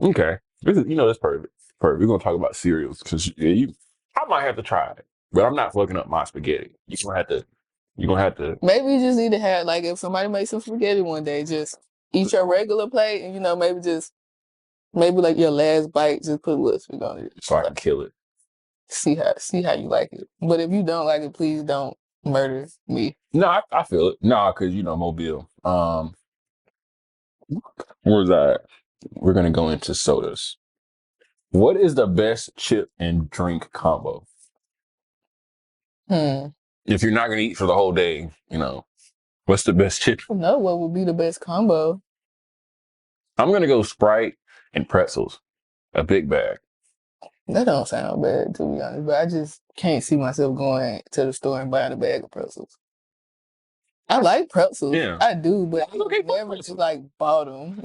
Okay, that's perfect. Perfect. We're gonna talk about cereals because I might have to try it, but I'm not fucking up my spaghetti. You're gonna have to.
Maybe you just need to have like if somebody makes some spaghetti one day, just eat your regular plate and maybe like your last bite, just put a little sugar on it.
So I can kill it.
See how you like it. But if you don't like it, please don't murder me.
No, I feel it. No, because Mobile. Where's that? We're gonna go into sodas. What is the best chip and drink combo? If you're not gonna eat for the whole day, what's the best chip?
I don't know what would be the best combo.
I'm gonna go Sprite and pretzels, a big bag.
That don't sound bad, to be honest, but I just can't see myself going to the store and buying a bag of pretzels. I like pretzels. Yeah. I do, but I never just like bought them.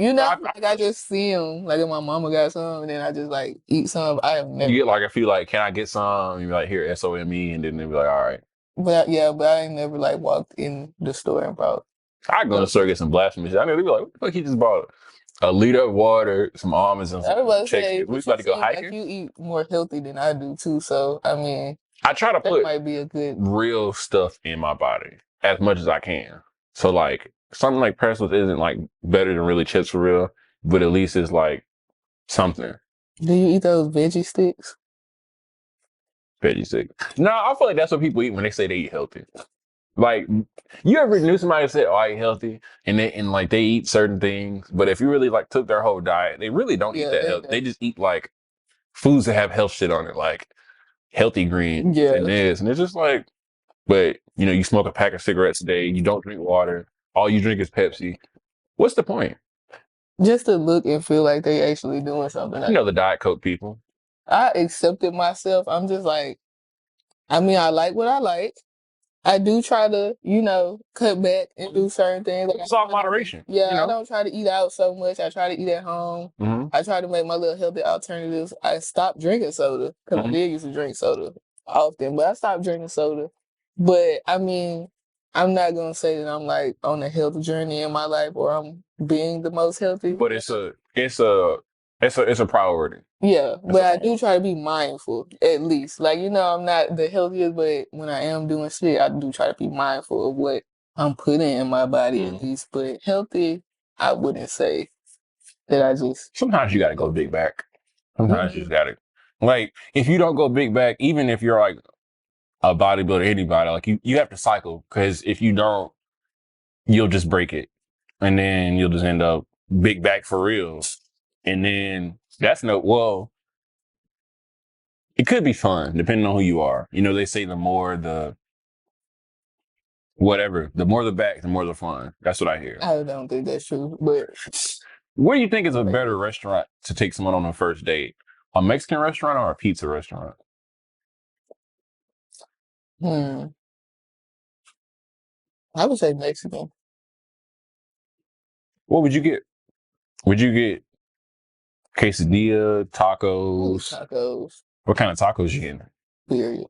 I just see them. Like if my mama got some, and then I just like eat some. I have never.
You get like, if you like, can I get some? You're like, here, SOME, and then they be like, all right.
But I ain't never like walked in the store and bought.
I go to the store and get some blasphemy. I mean, they be like, what the fuck he just bought? A liter of water, some almonds, and
I was about to
chicken.
say,
We
but
about
you
to go
seem like
hiking.
you eat more healthy than I do too. So I mean,
I try to
that
put
might be a good
real stuff in my body as much as I can. So like something like pretzels isn't like better than really chips for real, but at least it's like something.
Do you eat those veggie sticks?
Veggie stick. No, I feel like that's what people eat when they say they eat healthy. Like, you ever knew somebody that said, "Oh, I eat healthy," and like they eat certain things, but if you really like took their whole diet, they really don't eat that healthy. They just eat like foods that have health shit on it, like healthy greens and this, and it's just like, but you know, you smoke a pack of cigarettes a day, you don't drink water, all you drink is Pepsi. What's the point?
Just to look and feel like they actually doing something.
You know, the Diet Coke people.
I accepted myself. I'm just like, I mean, I like what I like. I do try to, you know, cut back and do certain things. Like
It's all moderation.
Yeah,
you know?
I don't try to eat out so much. I try to eat at home.
Mm-hmm.
I try to make my little healthy alternatives. I stopped drinking soda because I did used to drink soda often, but I stopped drinking soda. But I mean, I'm not gonna say that I'm like on a health journey in my life or I'm being the most healthy.
But it's a priority.
Yeah, but I do try to be mindful at least. Like, you know, I'm not the healthiest, but when I am doing shit, I do try to be mindful of what I'm putting in my body at least. But healthy, I wouldn't say that I just.
Sometimes you gotta go big back. Sometimes you just gotta, like, if you don't go big back, even if you're like a bodybuilder, anybody, like you have to cycle, because if you don't, you'll just break it, and then you'll just end up big back for real, and then that's well, it could be fun depending on who you are. You know, they say the more the back, the more the fun. That's what I hear.
I don't think that's true, but
What do you think is a better restaurant to take someone on a first date? A Mexican restaurant or a pizza restaurant?
I would say Mexican.
What would you get? Would you get quesadilla, tacos?
Tacos.
What kind of tacos you getting?
Period.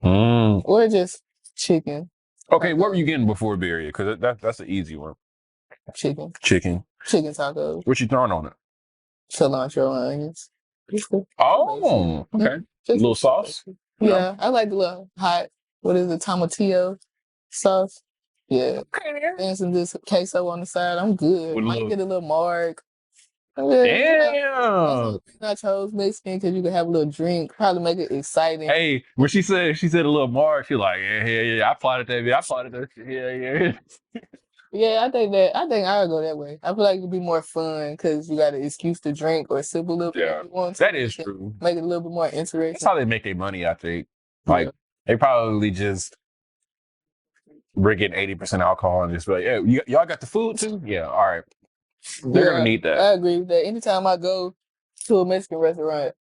Or just chicken.
Okay, what were you getting before birria? Because that's an easy one.
Chicken.
Chicken
Tacos.
What you throwing on it?
Cilantro and onions.
Oh, okay. A little sauce?
Yeah, I like the little hot, what is it, tomatillo sauce. Yeah. Okay. And some just queso on the side. I'm good. Might get a little marg.
Damn.
Nachos Mexican because you can have a little drink. Probably make it exciting.
Hey, when she said a little marg, she like, yeah. I plotted that. Yeah.
Yeah, I think I'll go that way. I feel like it'd be more fun because you got an excuse to drink or sip a little bit if you want to.
That is true.
Make it a little bit more interesting.
That's how they make their money, I think. Like, they probably just bring in 80% alcohol and just be like, yeah, y'all got the food too? Yeah, all right. They're gonna need that.
I agree with that. Anytime I go to a Mexican restaurant,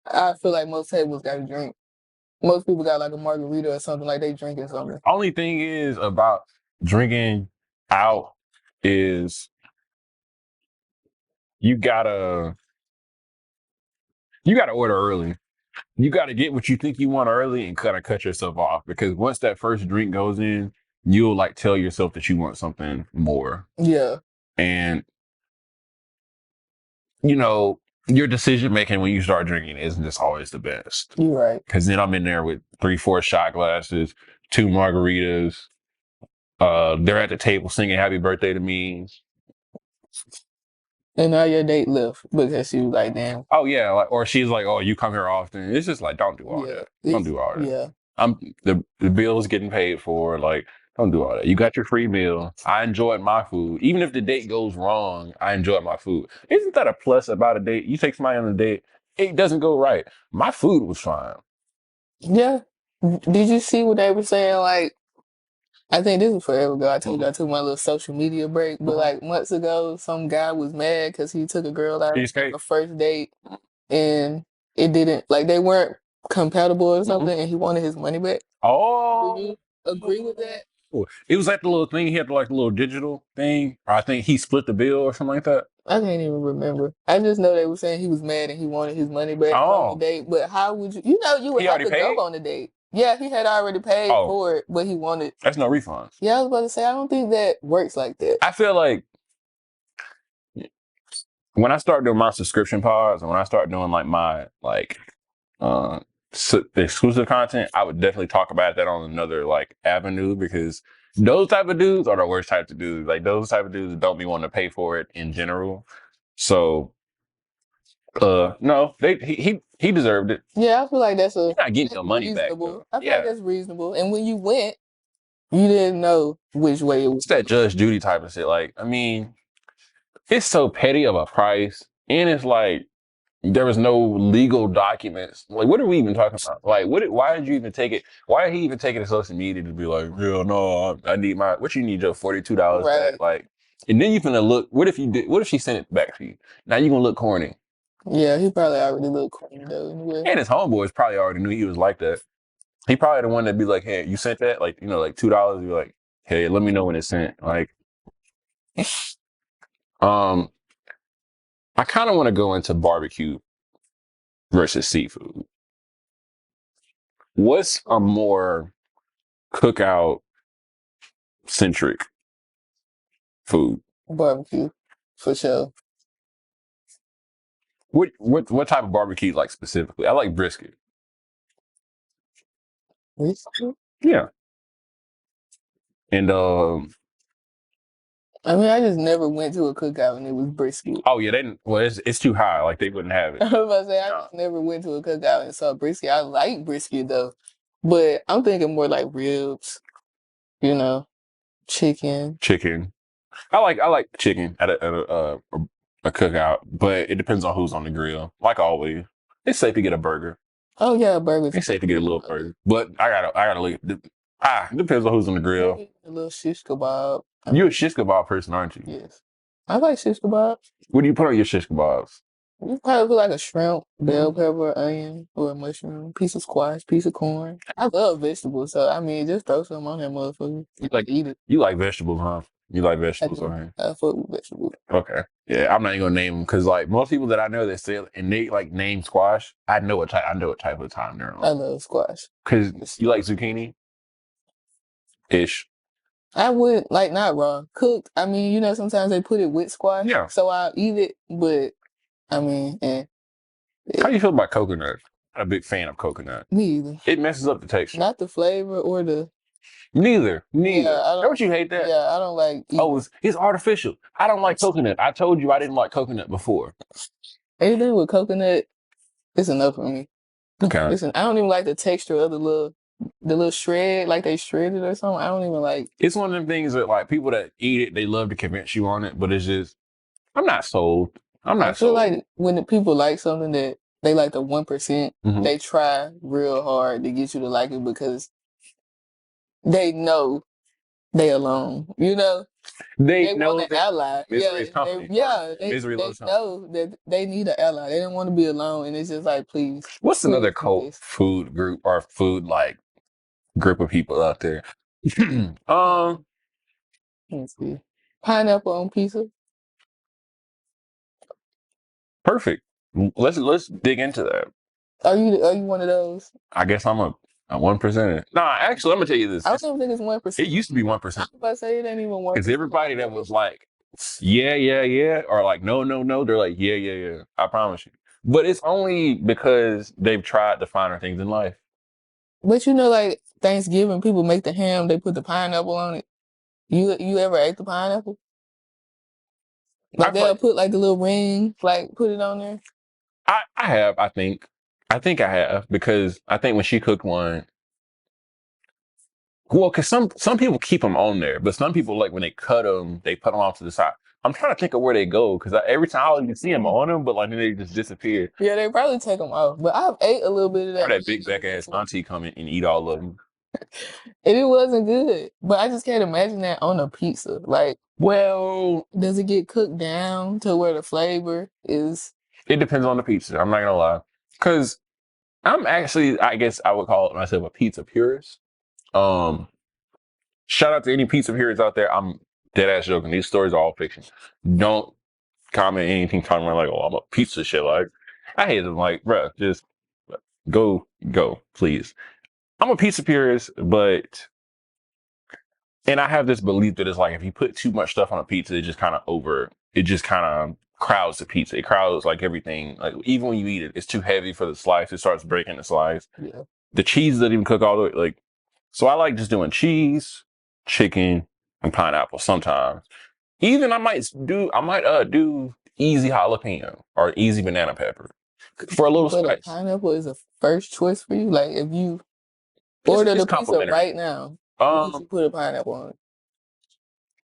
I feel like most tables got a drink. Most people got like a margarita or something, like they drinking something.
Only thing is about drinking out is you gotta order early. You gotta get what you think you want early and kind of cut yourself off, because once that first drink goes in, you'll like tell yourself that you want something more. Yeah. And you know, your decision making when you start drinking isn't just always the best.
You're right.
Because then I'm in there with 3-4 shot glasses, 2 margaritas. They're at the table singing "Happy Birthday" to me. And now your date left because she was like, "Damn." Oh yeah, like, or she's like, "Oh, you come here often." It's just like, don't do all that. Don't do all that. Yeah. The bill's getting paid for. Like, don't do all that. You got your free meal. I enjoyed my food. Even if the date goes wrong, I enjoyed my food. Isn't that a plus about a date? You take somebody on a date, it doesn't go right. My food was fine. Yeah. Did you see what they were saying? Like, I think this was forever ago. I told you I took my little social media break, but like months ago, some guy was mad because he took a girl out on a first date and it didn't, like, they weren't compatible or something, and he wanted his money back. Oh. Do you agree with that? It was like the little thing. He had like the little digital thing. Or I think he split the bill or something like that. I can't even remember. I just know they were saying he was mad and he wanted his money back from the date. But how would you would have to go on the date. Yeah, he had already paid for it, but he wanted. That's no refunds. Yeah, I was about to say, I don't think that works like that. I feel like when I start doing my subscription pods and when I start doing like my exclusive content, I would definitely talk about that on another like avenue, because those type of dudes are the worst type of dudes. Like those type of dudes don't be wanting to pay for it in general. So no, he deserved it.
Yeah, I feel like that's
He's not getting your money back though.
I feel like that's reasonable. And when you went, you didn't know which way it was.
It's that Judge Judy type of shit. Like, I mean, it's so petty of a price, and it's like there was no legal documents. Like, what are we even talking about? Like, why did you even take it? Why did he even take it to social media to be like, "Hell no, I need what you need your $42 back?" Like, and then you finna look. What if she sent it back to you? Now you gonna look corny.
Yeah, he probably already looked corny though. Anyway.
And his homeboys probably already knew he was like that. He probably the one that'd be like, "Hey, you sent that?" Like, like $2. You're like, "Hey, let me know when it's sent." Like, I kind of want to go into barbecue versus seafood. What's a more cookout centric food?
Barbecue, for sure.
What type of barbecue like specifically? I like brisket.
Brisket?
Yeah. And
I mean, I just never went to a cookout and it was brisket.
Oh yeah, they didn't. Well, it's too high. Like they wouldn't have it.
I was about to say I just never went to a cookout and saw brisket. I like brisket though, but I'm thinking more like ribs. You know, chicken.
Chicken. I like chicken at a cookout, but it depends on who's on the grill. Like always, it's safe to get a burger.
Oh yeah, burgers.
It's safe to get a little burger, but I gotta look. It depends on who's on the grill.
A little shish kebab.
You're a shish kebab person, aren't you?
Yes, I like shish kebabs.
What do you put on your shish kebabs?
You probably put like a shrimp, bell pepper, onion, or a mushroom, piece of squash, piece of corn. I love vegetables, so I mean, just throw some on that motherfucker. You like eat it.
You like vegetables, huh? You like vegetables, okay?
I fuck with vegetables.
Okay, yeah, I'm not even gonna name them because like most people that I know that say and they like name squash, I know what type of time they're on.
I love squash.
Because you like zucchini, ish.
I would like not raw, cooked. I mean, you know, sometimes they put it with squash. Yeah. So I'll eat it, but I mean,
How do you feel about coconut? I'm a big fan of coconut.
Me either.
It messes up the texture.
Not the flavor or the.
Neither.
Yeah,
Don't you hate that?
Yeah, I don't like. Either.
Oh, it's artificial. I don't like coconut. I told you I didn't like coconut before.
Anything with coconut, it's enough for me.
Okay.
Listen, I don't even like the texture of the little shred, like they shredded or something. I don't even like.
It's one of them things that like people that eat it, they love to convince you on it, but it's just, I'm not sold. I feel
like when the people like something that they like the 1%, they try real hard to get you to like it because they know they alone. You know, they know want an ally.
Misery is company.
They know that they need an ally. They don't want to be alone, and it's just like, please.
What's another cult food group or food like group of people out there?
Let's see. Pineapple on pizza.
Perfect. Let's dig into that.
Are you one of those?
I guess I'm a 1%. Nah, actually, I'm gonna tell you this.
I don't even think it's 1%.
It used to be 1%.
I was about to say it ain't even 1%.
Because everybody that was like, yeah, or like, no, they're like, yeah. I promise you. But it's only because they've tried the finer things in life.
But you know, like Thanksgiving, people make the ham, they put the pineapple on it. You ever ate the pineapple? Like they'll put like the little ring, like put it on there.
I have, I think I have, because I think when she cooked one, well, because some people keep them on there, but some people like when they cut them, they put them off to the side. I'm trying to think of where they go because every time you see them on them, but like then they just disappear.
Yeah, they probably take them off. But I've ate a little bit of that.
Or that big back ass auntie come in and eat all of them.
And it wasn't good. But I just can't imagine that on a pizza. Like,
well,
does it get cooked down to where the flavor is?
It depends on the pizza. I'm not gonna lie, because I'm actually, I guess I would call myself a pizza purist. Shout out to any pizza purists out there. I'm dead ass joking. These stories are all fiction. Don't comment anything talking about like, oh, I'm a pizza shit. Like, I hate them. Like, bruh, just go, please. I'm a pizza purist, and I have this belief that it's like if you put too much stuff on a pizza, it just kind of crowds the pizza. It crowds like everything. Like even when you eat it, it's too heavy for the slice. It starts breaking the slice.
Yeah.
The cheese doesn't even cook all the way. Like, so I like just doing cheese, chicken, and pineapple sometimes. Even I might do easy jalapeno or easy banana pepper for a little
But a
spice.
pineapple is a first choice for you. Like if you order the pizza right now, would you put a pineapple on it?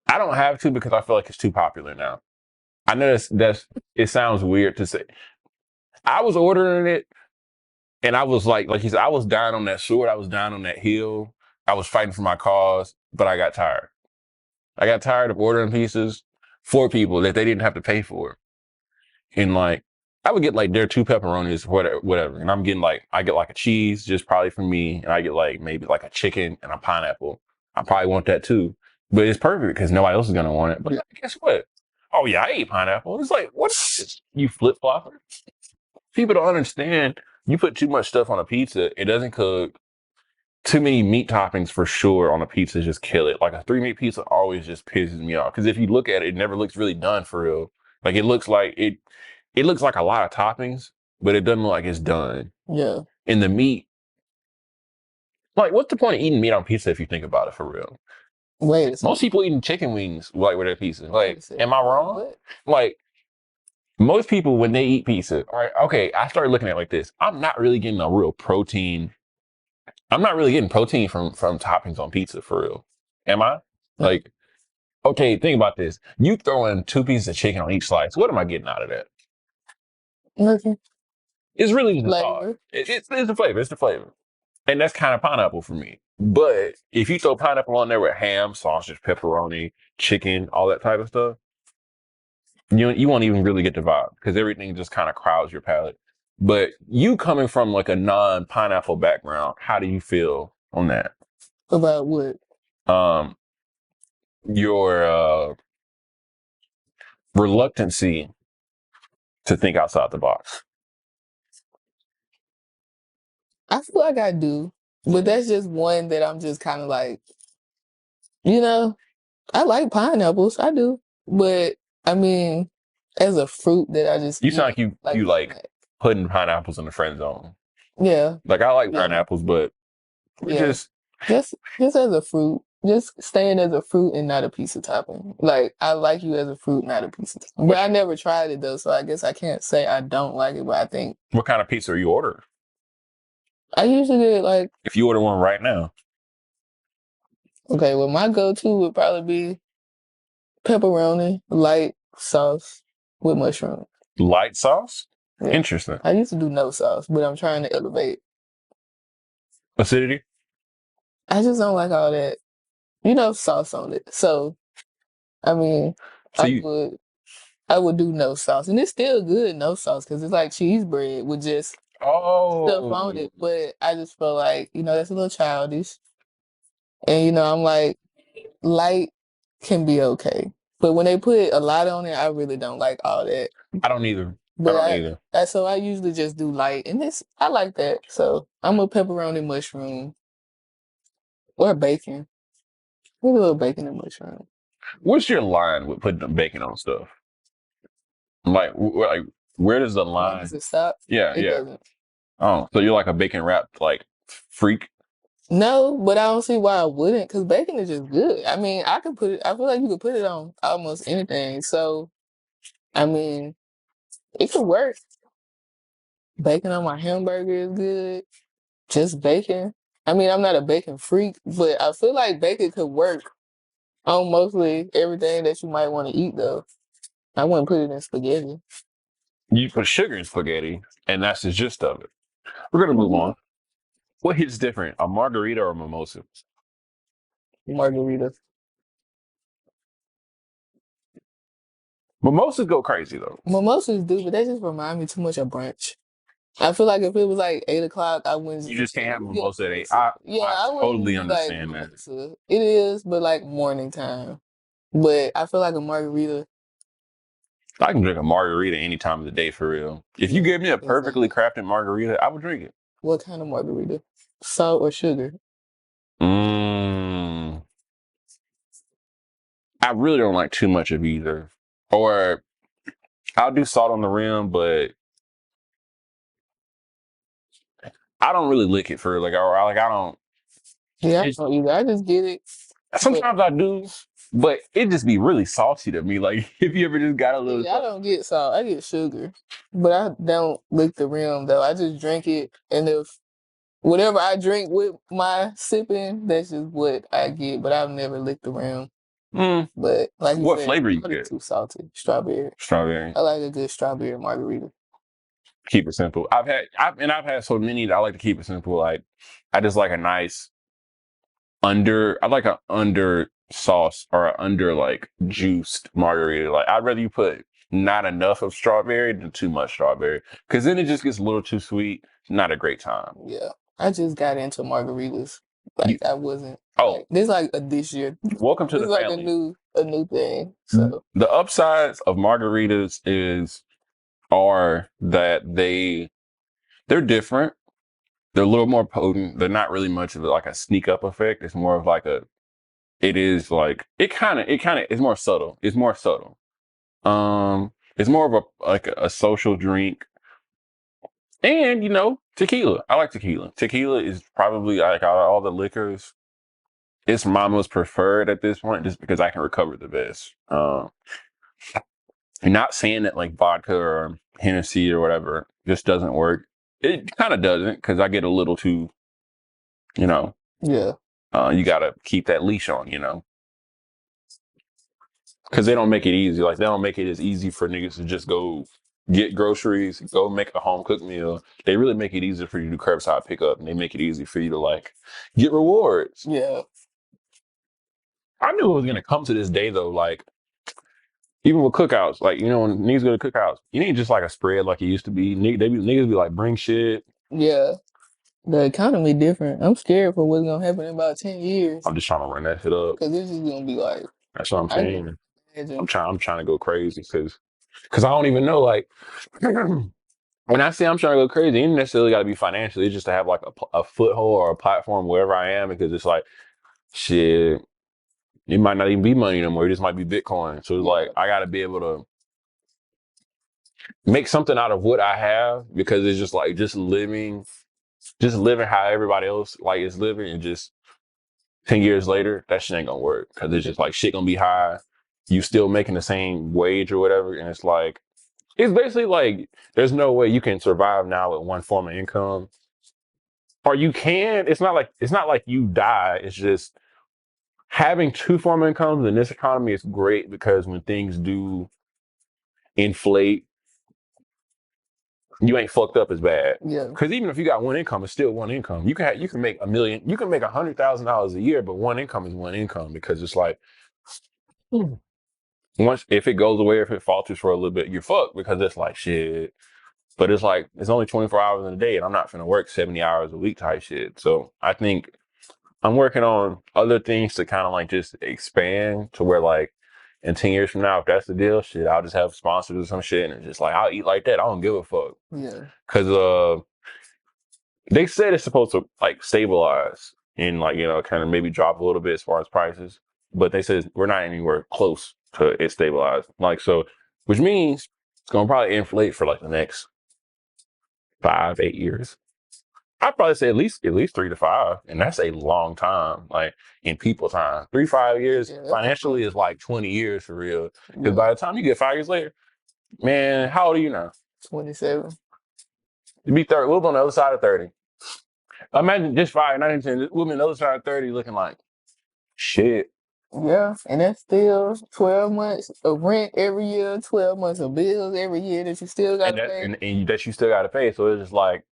I don't have to because I feel like it's too popular now. I know it sounds weird to say. I was ordering it and I was like you said, I was dying on that sword. I was dying on that hill. I was fighting for my cause, but I got tired. I got tired of ordering pizzas for people that they didn't have to pay for. And like, I would get like their 2 pepperonis, whatever. And I get like a cheese just probably for me. And I get like maybe like a chicken and a pineapple. I probably want that too. But it's perfect because nobody else is going to want it. But guess what? Oh yeah, I eat pineapple. It's like, what is this? You flip flopper? People don't understand. You put too much stuff on a pizza, it doesn't cook. Too many meat toppings for sure on a pizza just kill it. Like a 3-meat pizza always just pisses me off. Because if you look at it, it never looks really done for real. Like it looks like a lot of toppings, but it doesn't look like it's done.
Yeah.
And the meat, like what's the point of eating meat on pizza if you think about it for real?
Wait a second.
Most people eating chicken wings like with their pizza. Like, am I wrong? What? Like most people when they eat pizza, all right, okay, I started looking at it like this. I'm not really getting a real protein. I'm not really getting protein from toppings on pizza for real. Am I?
No.
Like, okay, think about this. You throw in 2 pieces of chicken on each slice. What am I getting out of that?
Nothing.
It's really just
flavor.
It's the flavor. It's the flavor. And that's kind of pineapple for me. But if you throw pineapple on there with ham, sausage, pepperoni, chicken, all that type of stuff, you won't even really get the vibe because everything just kind of crowds your palate. But you coming from like a non-pineapple background, how do you feel on that?
About what?
Your reluctancy to think outside the box.
I feel like I do, but that's just one that I'm just kind of like, you know, I like pineapples, I do, but I mean, as a fruit that I just
you sound like you like putting pineapples in the friend zone.
Yeah,
like I like pineapples, but just
as a fruit, just staying as a fruit and not a piece of topping. Like I like you as a fruit, not a piece of topping. But I never tried it though, so I guess I can't say I don't like it. But I think.
What kind of pizza are you ordering?
I usually get like.
If you order one right now.
Okay, well my go-to would probably be pepperoni, light sauce with mushroom.
Light sauce?
Yeah.
Interesting.
I used to do no sauce, but I'm trying to elevate.
Acidity?
I just don't like all that, sauce on it. So, I mean, I would do no sauce. And it's still good, no sauce, because it's like cheese bread with just stuff on it. But I just feel like, that's a little childish. And, I'm like, light can be okay. But when they put a lot on it, I really don't like all that.
I don't either.
But so I usually just do light. And I like that. So I'm a pepperoni mushroom or bacon. With a little bacon and mushroom.
What's your line with putting the bacon on stuff? Like where does the line?
Does it stop?
Yeah,
it doesn't.
Oh, so you're like a bacon wrapped freak?
No, but I don't see why I wouldn't, because bacon is just good. I mean, I feel like you could put it on almost anything. So, I mean, it could work. Bacon on my hamburger is good. Just bacon. I mean, I'm not a bacon freak, but I feel like bacon could work on mostly everything that you might want to eat, though. I wouldn't put it in spaghetti.
You put sugar in spaghetti, and that's the gist of it. We're going to move on. What hits different, a margarita or a mimosa?
Margarita.
Mimosas go crazy, though.
Mimosas do, but they just remind me too much of brunch. I feel like if it was like 8 o'clock, I wouldn't.
You just can't have mimosa at 8. I totally understand that.
It is, but like morning time. But I feel like a margarita.
I can drink a margarita any time of the day for real. If you give me a perfectly crafted margarita, I would drink it.
What kind of margarita? Salt or sugar?
I really don't like too much of either. Or I'll do salt on the rim, but I don't really lick it for like, or like I don't.
Yeah, I don't either. I just get it.
Sometimes I do, but it just be really salty to me. Like if you ever just got a little.
Yeah, I don't get salt. I get sugar, but I don't lick the rim though. I just drink it, and if whatever I drink with my sipping, that's just what I get. But I've never licked the rim. But like you
What
said,
flavor you
probably
get?
too salty. Strawberry.
Strawberry.
I like a good strawberry margarita.
Keep it simple. I've had so many that I like to keep it simple. Like I just like a nice I like an under sauce or an under like juiced margarita. Like I'd rather you put not enough of strawberry than too much strawberry, because then it just gets a little too sweet. Not a great time.
Yeah, I just got into margaritas. Like I wasn't.
Oh,
like, this like a this year.
Welcome to
this
the
like
family.
a new thing. So
the upsides of margaritas are that they're different. They're a little more potent. They're not really much of like a sneak up effect. It's more of like it's more subtle. It's more subtle. It's more of a social drink. And tequila. I like tequila. Tequila is probably like out of all the liquors, it's my most preferred at this point, just because I can recover the best. Not saying that like vodka or Hennessy or whatever just doesn't work. It kind of doesn't, because I get a little too,
yeah.
You gotta keep that leash on, because they don't make it easy. Like they don't make it as easy for niggas to just go get groceries, go make a home cooked meal. They really make it easier for you to do curbside pickup, and they make it easy for you to like get rewards.
Yeah.
I knew it was gonna come to this day though. Like even with cookouts, like when niggas go to cookouts, you ain't just like a spread like it used to be. Niggas be like, bring shit.
Yeah. The economy different. I'm scared for what's gonna happen in about 10 years.
I'm just trying to run that shit up.
Because this is gonna be like.
That's what I'm saying. I'm trying to go crazy because I don't even know, like when I say I'm trying to go crazy, it ain't necessarily got to be financially. It's just to have like a foothold or a platform wherever I am, because it's like shit. It might not even be money no more. It just might be Bitcoin. So it's like I got to be able to make something out of what I have, because it's just like just living how everybody else like is living, and just 10 years later, that shit ain't gonna work, because it's just like shit gonna be high. You still making the same wage or whatever, and it's basically like there's no way you can survive now with one form of income. Or you can. It's not like you die. It's just having two form of incomes in this economy is great, because when things do inflate, you ain't fucked up as bad.
Yeah.
Because even if you got one income, it's still one income. You can make $1 million. You can make $100,000 a year, but one income is one income, because it's like once if it goes away, if it falters for a little bit, you're fucked, because it's like shit. But it's like it's only 24 hours in a day, and I'm not finna work 70 hours a week type shit. So I think I'm working on other things to kind of like just expand to where like in 10 years from now, if that's the deal, shit, I'll just have sponsors or some shit, and just like I'll eat like that. I don't give a fuck.
Yeah.
Cause they said it's supposed to like stabilize and like, kind of maybe drop a little bit as far as prices. But they said we're not anywhere close to it stabilized. Like so, which means it's gonna probably inflate for like the next 5-8 years. I'd probably say at least 3 to 5, and that's a long time. Like in people time, 3-5 years financially is like 20 years for real. Because by the time you get 5 years later, man, how old are you now?
27.
You be 30. We'll be on the other side of 30. Imagine just 5, not even 10. We'll be on the other side of 30, looking like shit.
Yeah, and that's still 12 months of rent every year, 12 months of bills every year that you still got to pay.
And that you still got to pay. So it's just like,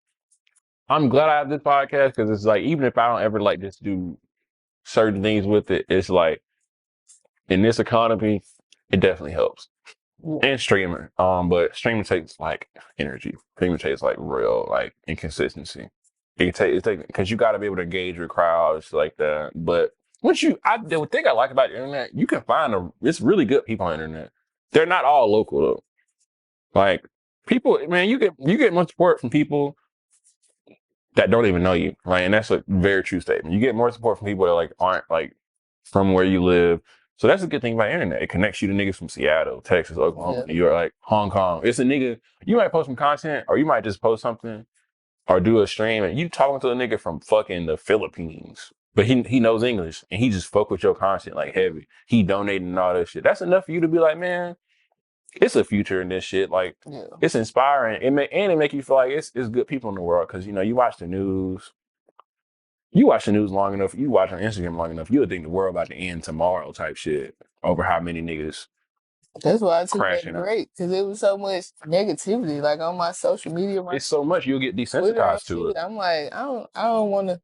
I'm glad I have this podcast, because it's like, even if I don't ever like just do certain things with it, it's like in this economy, it definitely helps. And streaming, but streaming takes like energy. Streaming takes like real like inconsistency. It takes because you got to be able to engage your crowds like that. But the thing I like about the internet, you can find it's really good people on the internet. They're not all local though. Like people, man, you get much support from people that don't even know you, right? And that's a very true statement. You get more support from people that like aren't like from where you live. So that's a good thing about internet. It connects you to niggas from Seattle, Texas, Oklahoma, New York, like Hong Kong. It's a nigga, you might post some content or you might just post something or do a stream and you talking to a nigga from fucking the Philippines. But he knows English and he just fuck with your content like heavy. He donating and all that shit. That's enough for you to be like, man, it's a future in this shit. Like it's inspiring. It make you feel like it's good people in the world. Cause you know, you watch the news. You watch the news long enough, you watch on Instagram long enough, you'll think the world about to end tomorrow type shit over how many niggas.
That's why I took that break, because it was so much negativity, like on my social media.
It's so much you'll get desensitized to it.
I'm like, I don't want to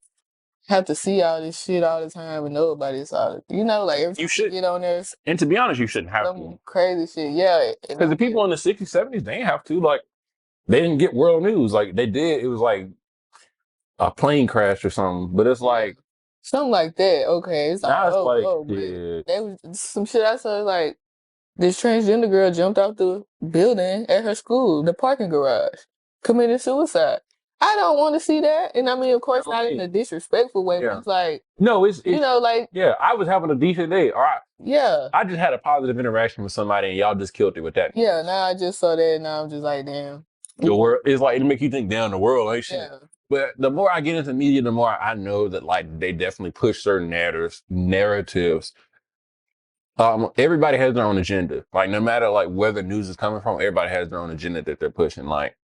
have to see all this shit all the time and know about it. All, you know, like every time you get on there.
And to be honest, you shouldn't have to.
Crazy shit, yeah.
Because the people in the 60s, 70s, they ain't have to. Like, they didn't get world news. Like, they did. It was like a plane crash or something. But it's like
something like that. Okay, it's
now
like,
yeah.
They was some shit I saw like this transgender girl jumped out the building at her school, the parking garage, committed suicide. I don't want to see that. And I mean, of course, not in a disrespectful way, but it's like,
no, it's
you know, like,
yeah, I was having a decent day. All right.
Yeah.
I just had a positive interaction with somebody and y'all just killed it with that.
Yeah, now I just saw that and now I'm just like, damn.
The world, it's like, it make you think, damn, the world ain't shit. Yeah. But the more I get into media, the more I know that like they definitely push certain narratives. Everybody has their own agenda. Like no matter like where the news is coming from, everybody has their own agenda that they're pushing. Like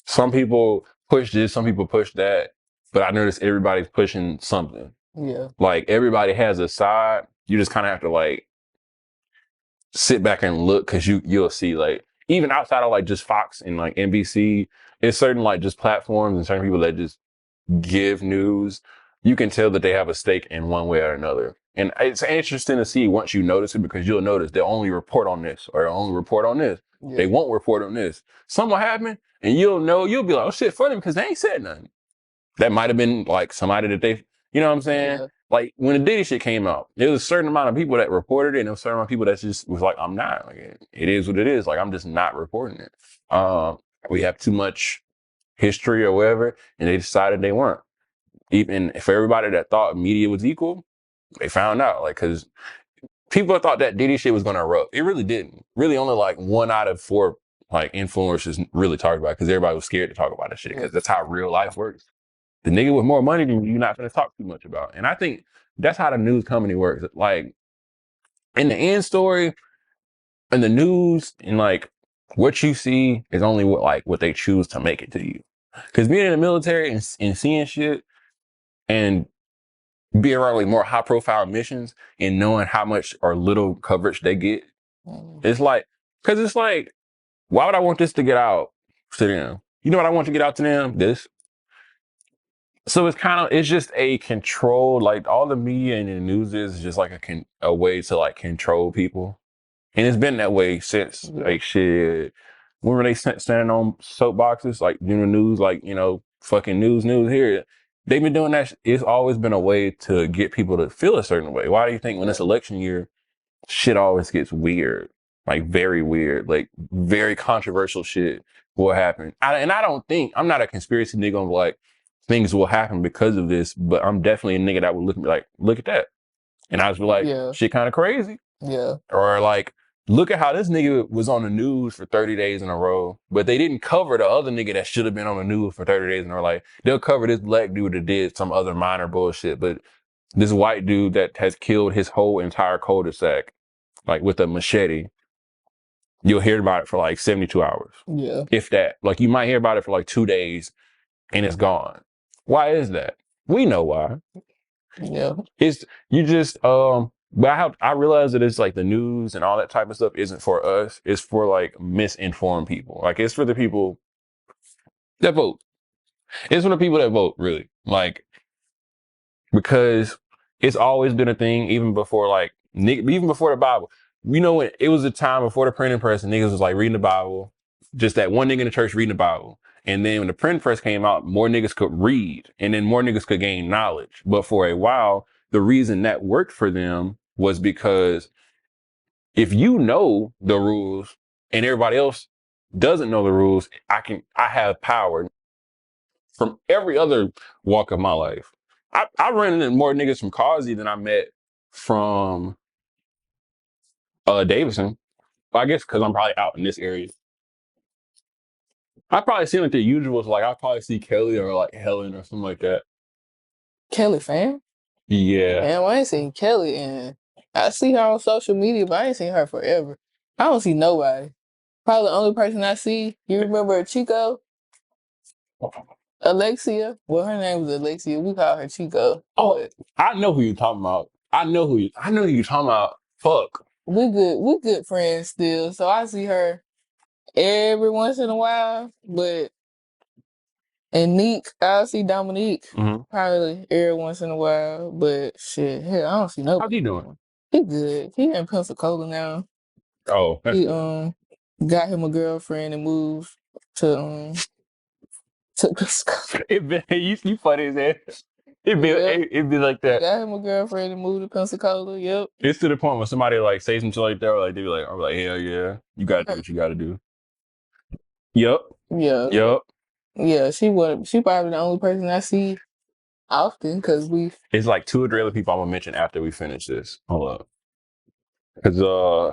some people push this, some people push that, but I notice everybody's pushing something.
Yeah.
Like everybody has a side. You just kind of have to like sit back and look because you'll see like even outside of like just Fox and like NBC, it's certain like just platforms and certain people that just give news. You can tell that they have a stake in one way or another. And it's interesting to see once you notice it because you'll notice they'll only report on this or only report on this. Yeah. They won't report on this. Something will happen and you'll be like, oh shit, funny because they ain't said nothing. That might have been like somebody that they, you know what I'm saying? Yeah. Like when the Diddy shit came out, there was a certain amount of people that reported it and there was a certain amount of people that just was like, I'm not. Like, it is what it is. Like, I'm just not reporting it. We have too much history or whatever, and they decided they weren't. Even for everybody that thought media was equal, they found out. Like, because people thought that Diddy shit was going to erupt. It really didn't. Really only like 1 out of 4 like influencers really talked about it because everybody was scared to talk about that shit because that's how real life works. The nigga with more money than you're not going to talk too much about. And I think that's how the news company works. Like, in the end story, and the news, and like, what you see is only what they choose to make it to you. Because being in the military and seeing shit and being around like more high profile missions and knowing how much or little coverage they get, it's like, because it's like, why would I want this to get out to them? You know what I want to get out to them? This. So it's just a control, like all the media and the news is just like a way to like control people. And it's been that way since like shit. When were they standing on soapboxes, like doing the news, like, you know, fucking news here. They've been doing that. It's always been a way to get people to feel a certain way. Why do you think when it's election year, shit always gets weird? Like very weird, like very controversial shit will happen. I'm not a conspiracy nigga on like, things will happen because of this, but I'm definitely a nigga that would look at me like, look at that. And I was like, shit kind of crazy.
Yeah.
Or like, look at how this nigga was on the news for 30 days in a row, but they didn't cover the other nigga that should have been on the news for 30 days in a row. Like, they'll cover this black dude that did some other minor bullshit, but this white dude that has killed his whole entire cul-de-sac, like with a machete, you'll hear about it for like 72 hours.
Yeah.
If that. Like, you might hear about it for like 2 days and it's gone. Why is that? We know why.
Yeah.
It's you just but I realize that it's like the news and all that type of stuff isn't for us. It's for like misinformed people. Like it's for the people that vote. It's for the people that vote, really. Like because it's always been a thing even before even before the Bible. You know when it was a time before the printing press and niggas was like reading the Bible, just that one nigga in the church reading the Bible. And then when the print press came out, more niggas could read and then more niggas could gain knowledge. But for a while, the reason that worked for them was because if you know the rules and everybody else doesn't know the rules, I have power from every other walk of my life. I ran into more niggas from Causey than I met from Davidson. Well, I guess because I'm probably out in this area. I probably see like the usuals. Like I probably see Kelly or like Helen or something like that.
Kelly fam?
Yeah.
Man, I ain't seen Kelly and I see her on social media, but I ain't seen her forever. I don't see nobody. Probably the only person I see, you remember Chico? Alexia? Well, her name was Alexia. We call her Chico.
Oh, I know who you're talking about. I know who you're talking about. Fuck.
We good friends still, so I see her every once in a while, but and Neek, I'll see Dominique probably every once in a while, but shit, hell, I don't see nobody.
How's he doing?
He good. He in Pensacola now.
Oh,
He got him a girlfriend and moved to Pensacola.
You funny as hell. It be like that.
Got him a girlfriend and moved to Pensacola. Yep.
It's to the point when somebody like say something like that, or like they be like, I'm like, hell yeah, you gotta do what you gotta do. Yep.
Yeah.
Yep.
Yeah. She probably the only person I see often because
it's like 2 or 3 other people I'm gonna mention after we finish this. Hold up. Because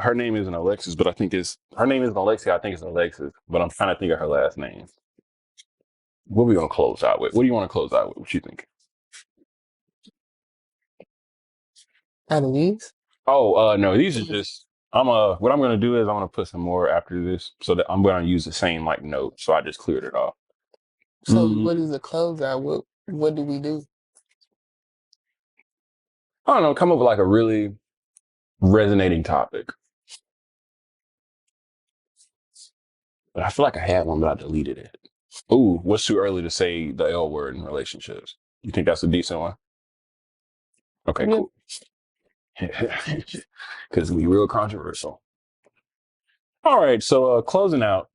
her name isn't Alexis, but her name isn't Alexia. I think it's Alexis, but I'm trying to think of her last name. What are we gonna close out with? What do you want to close out with? What you think?
out of these.
Oh, no, these are just. What I'm gonna do is I'm gonna put some more after this, so that I'm gonna use the same like note. So I just cleared it off.
So what is a closeout? What do we do?
I don't know. Come up with like a really resonating topic. But I feel like I had one, but I deleted it. Ooh, what's too early to say the L word in relationships? You think that's a decent one? Okay, cool. Because we real controversial. All right, so closing out,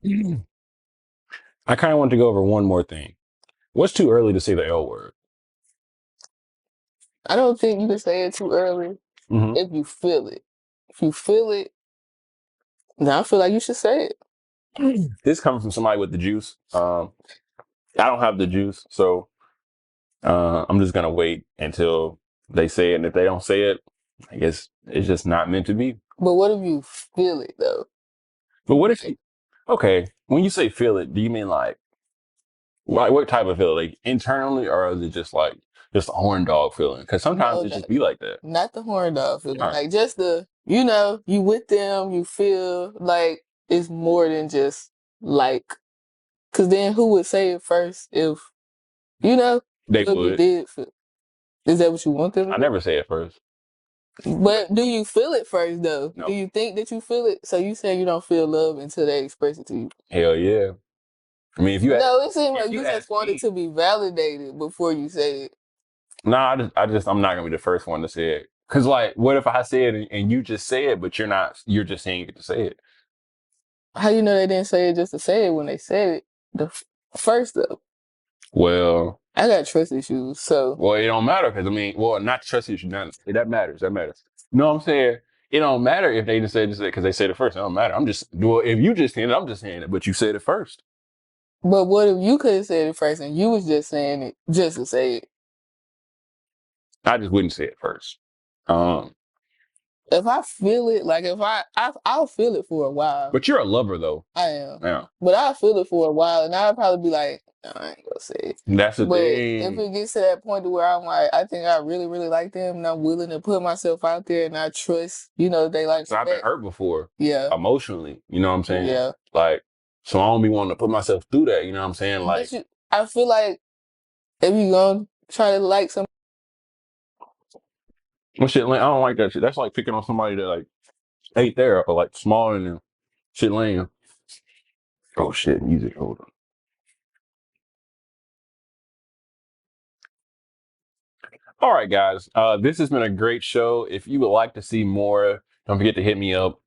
I kind of want to go over one more thing. What's too early to say the L word?
I don't think you can say it too early if you feel it. If you feel it, now I feel like you should say it.
This comes from somebody with the juice. I don't have the juice, so I'm just gonna wait until they say it. And if they don't say it, I guess it's just not meant to be.
But what if you feel it though?
But what if okay, when you say feel it, do you mean like what type of feel? Like internally, or is it just like just a horn dog feeling? Because sometimes it just be like that.
Not the horn dog feeling. Right. Like just you with them, you feel like it's more than just like. Because then who would say it first if,
they would.
Did feel. Is that what you want them to do?
I never say it first.
But do you feel it first, though?
No.
Do you think that you feel it? So you say you don't feel love until they express it to you?
Hell yeah. I mean, if you
No, it seems like you just want it to be validated before you say it.
Nah, I'm not gonna be the first one to say it. Cause like, what if I say it and you just say it, but you're just saying it to say it?
How you know they didn't say it just to say it when they said it the first though?
Well,
I got trust issues, so.
Well, it don't matter because not trust issues. That matters. That matters. You know what I'm saying? It don't matter if they just say it because they said it first. It don't matter. If you just saying it, I'm just saying it, but you said it first.
But what if you could have said it first and you was just saying it just to say it?
I just wouldn't say it first.
If I feel it, like if I'll feel it for a while.
But you're a lover though.
I am.
Yeah.
But I'll feel it for a while and I'll probably be like, no, I ain't gonna say it.
That's the thing.
If it gets to that point to where I'm like, I think I really, really like them and I'm willing to put myself out there and I trust, they like
so I've been hurt before.
Yeah.
Emotionally. You know what I'm saying?
Yeah.
Like, so I don't be wanting to put myself through that. You know what I'm saying? Like,
I feel like if you gonna try to like somebody.
Well, shit, I don't like that shit. That's like picking on somebody that like ain't there or like smaller than shit lame. Oh shit, music. Hold on. All right, guys. This has been a great show. If you would like to see more, don't forget to hit me up.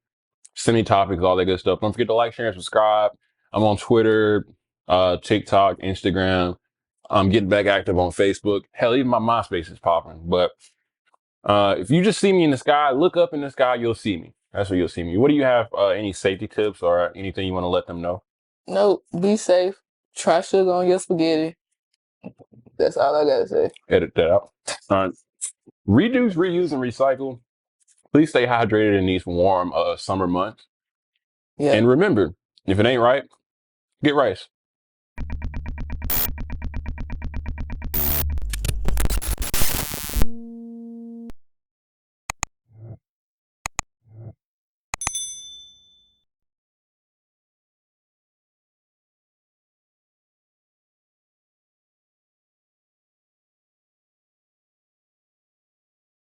Send me topics, all that good stuff. Don't forget to like, share, and subscribe. I'm on Twitter, TikTok, Instagram. I'm getting back active on Facebook. Hell, even my MySpace is popping. But if you just see me in the sky, look up in the sky, you'll see me. That's where you'll see me. What do you have? Any safety tips or anything you want to let them know?
No, be safe. Try sugar on your spaghetti. That's all I gotta say.
Edit that out. Reduce, reuse, and recycle. Please stay hydrated in these warm summer months. Yeah. And remember, if it ain't right, get rice.